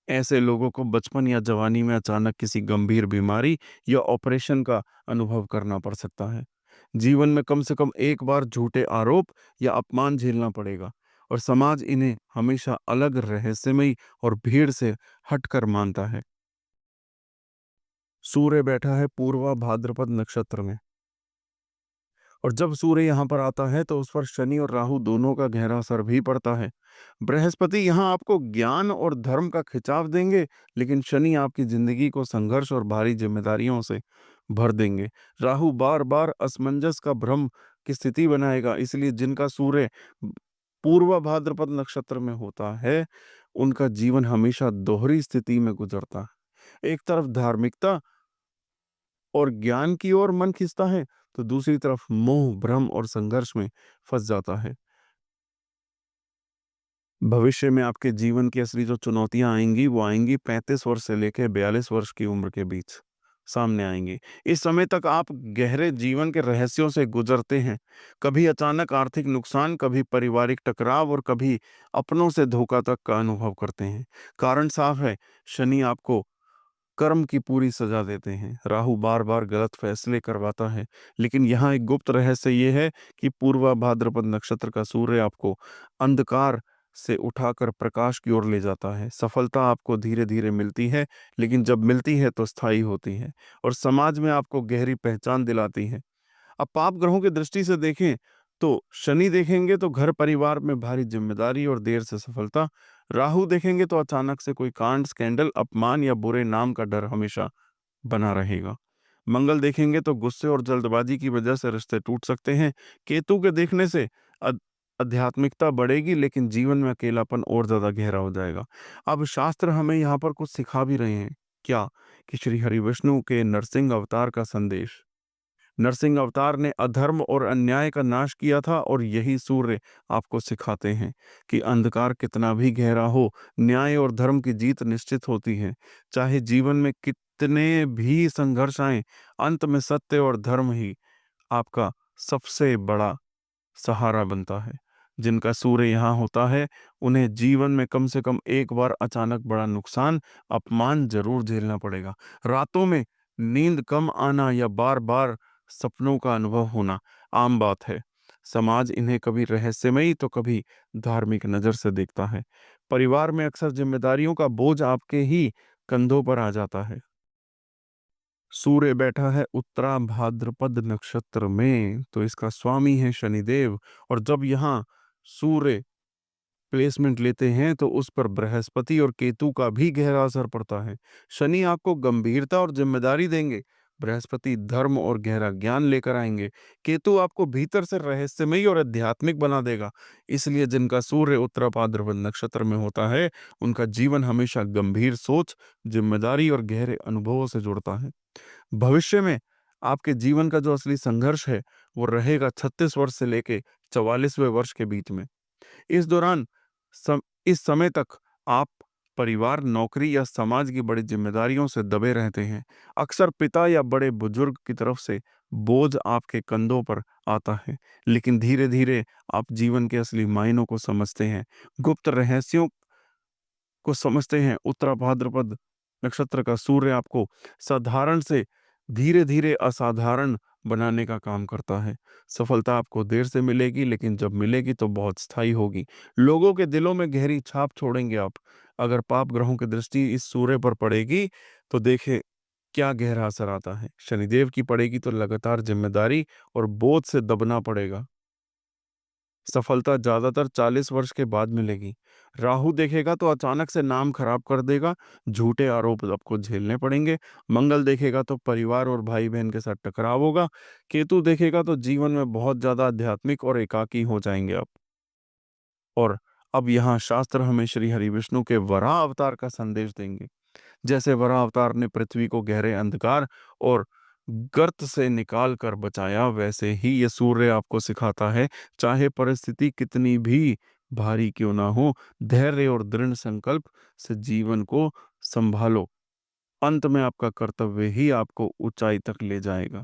ऐसे लोगों को बचपन या जवानी में अचानक किसी गंभीर बीमारी या ऑपरेशन का अनुभव करना पड़ सकता है। जीवन में कम से कम एक बार झूठे आरोप या अपमान झेलना पड़ेगा, और समाज इन्हें हमेशा अलग, रहस्यमयी और भीड़ से हटकर मानता है। सूर्य बैठा है पूर्वा भाद्रपद नक्षत्र में, और जब सूर्य यहाँ पर आता है तो उस पर शनि और राहु दोनों का गहरा असर भी पड़ता है। बृहस्पति यहाँ आपको ज्ञान और धर्म का खिंचाव देंगे, लेकिन शनि आपकी जिंदगी को संघर्ष और भारी जिम्मेदारियों से भर देंगे। राहु बार बार असमंजस का भ्रम की स्थिति बनाएगा, इसलिए जिनका सूर्य पूर्व भाद्रपद नक्षत्र में होता है, उनका जीवन हमेशा दोहरी स्थिति में गुजरता है। एक तरफ धार्मिकता और ज्ञान की ओर मन खिंचता है, तो दूसरी तरफ मोह, भ्रम और संघर्ष में फंस जाता है। भविष्य में आपके जीवन की असली जो चुनौतियां आएंगी, वो आएंगी 35 वर्ष से लेकर 42 वर्ष की उम्र के बीच सामने आएंगी। इस समय तक आप गहरे जीवन के रहस्यों से गुजरते हैं। कभी अचानक आर्थिक नुकसान, कभी पारिवारिक टकराव और कभी अपनों से धोखा तक का अनुभव करते हैं। कारण साफ है, शनि आपको कर्म की पूरी सजा देते हैं। राहु बार बार गलत फैसले करवाता है, लेकिन यहाँ एक गुप्त रहस्य ये है कि पूर्वा भाद्रपद नक्षत्र का सूर्य आपको अंधकार से उठाकर प्रकाश की ओर ले जाता है। सफलता आपको धीरे धीरे मिलती है, लेकिन जब मिलती है तो स्थायी होती है, और समाज में आपको गहरी पहचान दिलाती है। अब पाप ग्रहों की दृष्टि से देखें तो शनि देखेंगे तो घर परिवार में भारी जिम्मेदारी और देर से सफलता। राहु देखेंगे तो अचानक से कोई कांड, स्कैंडल, अपमान या बुरे नाम का डर हमेशा बना रहेगा। मंगल देखेंगे तो गुस्से और जल्दबाजी की वजह से रिश्ते टूट सकते हैं। केतु के देखने से आध्यात्मिकता बढ़ेगी, लेकिन जीवन में अकेलापन और ज्यादा गहरा हो जाएगा। अब शास्त्र हमें यहाँ पर कुछ सिखा भी रहे हैं, क्या कि श्री हरिविष्णु के नरसिंह अवतार का संदेश। नरसिंह अवतार ने अधर्म और अन्याय का नाश किया था, और यही सूर्य आपको सिखाते हैं कि अंधकार कितना भी गहरा हो, न्याय और धर्म की जीत निश्चित होती है। चाहे जीवन में कितने भी संघर्ष आए, अंत में सत्य और धर्म ही आपका सबसे बड़ा सहारा बनता है। जिनका सूर्य यहाँ होता है, उन्हें जीवन में कम से कम एक बार अचानक बड़ा नुकसान, अपमान जरूर झेलना पड़ेगा। रातों में नींद कम आना या बार बार सपनों का अनुभव होना आम बात है। समाज इन्हें कभी रहस्यमयी तो कभी धार्मिक नजर से देखता है। परिवार में अक्सर जिम्मेदारियों का बोझ आपके ही कंधों पर आ जाता है। सूर्य बैठा है उत्तरा भाद्रपद नक्षत्र में, तो इसका स्वामी है शनिदेव। और जब यहाँ सूर्य प्लेसमेंट लेते हैं तो उस पर बृहस्पति और केतु का भी गहरा असर पड़ता है। शनि आपको गंभीरता और जिम्मेदारी देंगे, बृहस्पति धर्म और गहरा ज्ञान लेकर आएंगे, केतु आपको भीतर से रहस्यमयी और आध्यात्मिक बना देगा। इसलिए जिनका सूर्य उत्तरा भाद्रपद नक्षत्र में होता है, उनका जीवन हमेशा गंभीर सोच, जिम्मेदारी और गहरे अनुभवों से जुड़ता है। भविष्य में आपके जीवन का जो असली संघर्ष है, वो रहेगा 36 वर्ष से लेके 44वें वर्ष के बीच में। इस दौरान इस समय तक आप परिवार, नौकरी या समाज की बड़ी जिम्मेदारियों से दबे रहते हैं। अक्सर पिता या बड़े बुजुर्ग की तरफ से बोझ आपके कंधों पर आता है, लेकिन धीरे धीरे आप जीवन के असली मायनों को समझते हैं, गुप्त रहस्यों को समझते हैं। उत्तरा भाद्रपद नक्षत्र का सूर्य आपको साधारण से धीरे धीरे असाधारण बनाने का काम करता है। सफलता आपको देर से मिलेगी, लेकिन जब मिलेगी तो बहुत स्थायी होगी। लोगों के दिलों में गहरी छाप छोड़ेंगे आप। अगर पाप ग्रहों की दृष्टि इस सूर्य पर पड़ेगी, तो देखे क्या गहरा असर आता है। शनिदेव की पड़ेगी तो लगातार जिम्मेदारी और बोझ से दबना पड़ेगा। सफलता ज्यादातर 40 वर्ष के बाद मिलेगी। राहु देखेगा तो अचानक से नाम खराब कर देगा, झूठे आरोप आपको झेलने पड़ेंगे। मंगल देखेगा तो परिवार और भाई बहन के साथ टकराव होगा। केतु देखेगा तो जीवन में बहुत ज्यादा आध्यात्मिक और एकाकी हो जाएंगे आप। और अब यहाँ शास्त्र हमें श्री हरि विष्णु के वराह अवतार का संदेश देंगे। जैसे वराह अवतार ने पृथ्वी को गहरे अंधकार और गर्त से निकाल कर बचाया, वैसे ही ये सूर्य आपको सिखाता है, चाहे परिस्थिति कितनी भी भारी क्यों ना हो, धैर्य और दृढ़ संकल्प से जीवन को संभालो। अंत में आपका कर्तव्य ही आपको ऊंचाई तक ले जाएगा।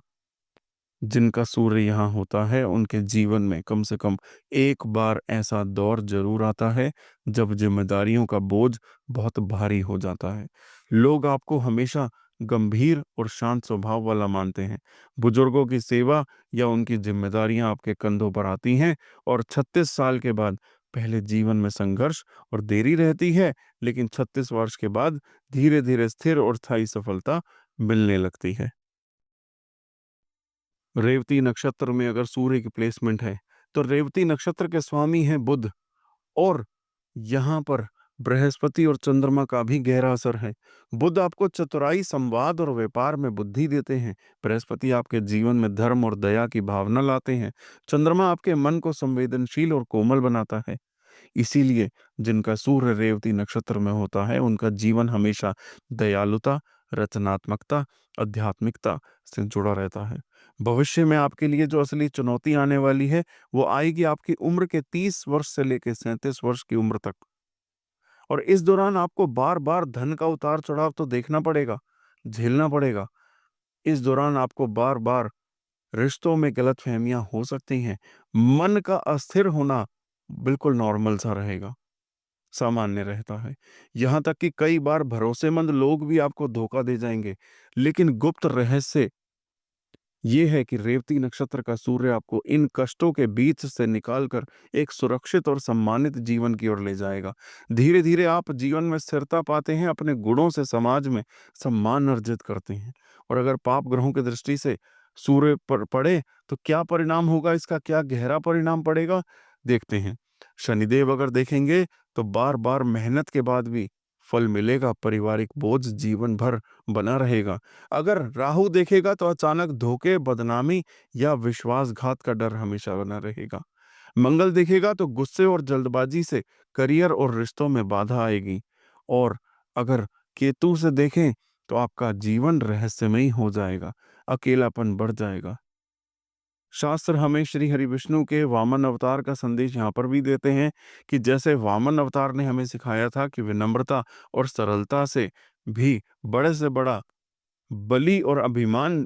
जिनका सूर्य यहाँ होता है उनके जीवन में कम से कम एक बार ऐसा दौर जरूर आता है जब जिम्मेदारियों का बोझ बहुत भारी हो जाता है। लोग आपको हमेशा गंभीर और शांत स्वभाव वाला मानते हैं। बुजुर्गों की सेवा या उनकी जिम्मेदारियां आपके कंधों पर आती हैं और 36 साल के बाद पहले जीवन में संघर्ष और देरी रहती है, लेकिन 36 वर्ष के बाद धीरे धीरे स्थिर और स्थायी सफलता मिलने लगती है। रेवती नक्षत्र में अगर सूर्य की प्लेसमेंट है तो रेवती नक्षत्र के स्वामी हैं बुध। और यहाँ पर बृहस्पति और चंद्रमा का भी गहरा असर है। बुध आपको चतुराई, संवाद और व्यापार में बुद्धि देते हैं। बृहस्पति आपके जीवन में धर्म और दया की भावना लाते हैं। चंद्रमा आपके मन को संवेदनशील और कोमल बनाता है। इसीलिए जिनका सूर्य रेवती नक्षत्र में होता है उनका जीवन हमेशा दयालुता, रचनात्मकता, आध्यात्मिकता से जुड़ा रहता है। भविष्य में आपके लिए जो असली चुनौती आने वाली है वो आएगी आपकी उम्र के 30 वर्ष से लेकर 37 वर्ष की उम्र तक। और इस दौरान आपको बार बार धन का उतार चढ़ाव तो देखना पड़ेगा, झेलना पड़ेगा। इस दौरान आपको बार बार रिश्तों में गलतफहमियां हो सकती हैं। मन का अस्थिर होना बिल्कुल नॉर्मल सा रहेगा, सामान्य रहता है। यहाँ तक कि कई बार भरोसेमंद लोग भी आपको धोखा दे जाएंगे। लेकिन गुप्त रहस्य ये है कि रेवती नक्षत्र का सूर्य आपको इन कष्टों के बीच से निकालकर एक सुरक्षित और सम्मानित जीवन की ओर ले जाएगा। धीरे धीरे आप जीवन में स्थिरता पाते हैं, अपने गुणों से समाज में सम्मान अर्जित करते हैं। और अगर पाप ग्रहों की दृष्टि से सूर्य पर पड़े तो क्या परिणाम होगा, इसका क्या गहरा परिणाम पड़ेगा, देखते हैं। शनिदेव अगर देखेंगे तो बार बार मेहनत के बाद भी फल मिलेगा, पारिवारिक बोझ जीवन भर बना रहेगा। अगर राहु देखेगा तो अचानक धोखे, बदनामी या विश्वासघात का डर हमेशा बना रहेगा। मंगल देखेगा तो गुस्से और जल्दबाजी से करियर और रिश्तों में बाधा आएगी। और अगर केतु से देखें तो आपका जीवन रहस्यमयी हो जाएगा, अकेलापन बढ़ जाएगा। शास्त्र हमें श्री हरि विष्णु के वामन अवतार का संदेश यहाँ पर भी देते हैं कि जैसे वामन अवतार ने हमें सिखाया था कि विनम्रता और सरलता से भी बड़े से बड़ा बलि और अभिमान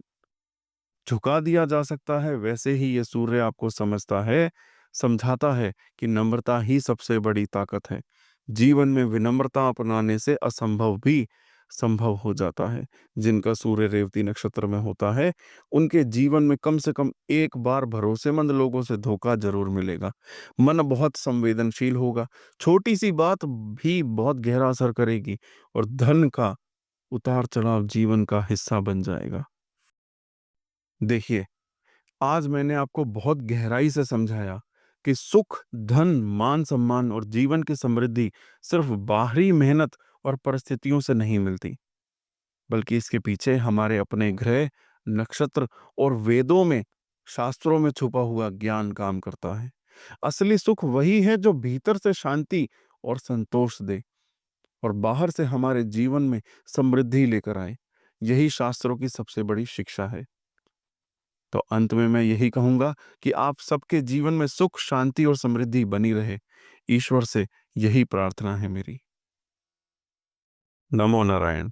झुका दिया जा सकता है, वैसे ही ये सूर्य आपको समझाता है कि नम्रता ही सबसे बड़ी ताकत है। जीवन में विनम्रता अपनाने से असंभव भी संभव हो जाता है। जिनका सूर्य रेवती नक्षत्र में होता है उनके जीवन में कम से कम एक बार भरोसेमंद लोगों से धोखा जरूर मिलेगा। मन बहुत संवेदनशील होगा, छोटी सी बात भी बहुत गहरा असर करेगी। और धन का उतार चढ़ाव जीवन का हिस्सा बन जाएगा। देखिए, आज मैंने आपको बहुत गहराई से समझाया कि सुख, धन, मान सम्मान और जीवन की समृद्धि सिर्फ बाहरी मेहनत और परिस्थितियों से नहीं मिलती, बल्कि इसके पीछे हमारे अपने ग्रह, नक्षत्र और वेदों में, शास्त्रों में छुपा हुआ ज्ञान काम करता है। असली सुख वही है जो भीतर से शांति और संतोष दे और बाहर से हमारे जीवन में समृद्धि लेकर आए। यही शास्त्रों की सबसे बड़ी शिक्षा है। तो अंत में मैं यही कहूंगा कि आप सबके जीवन में सुख, शांति और समृद्धि बनी रहे। ईश्वर से यही प्रार्थना है मेरी। नमो नारायण।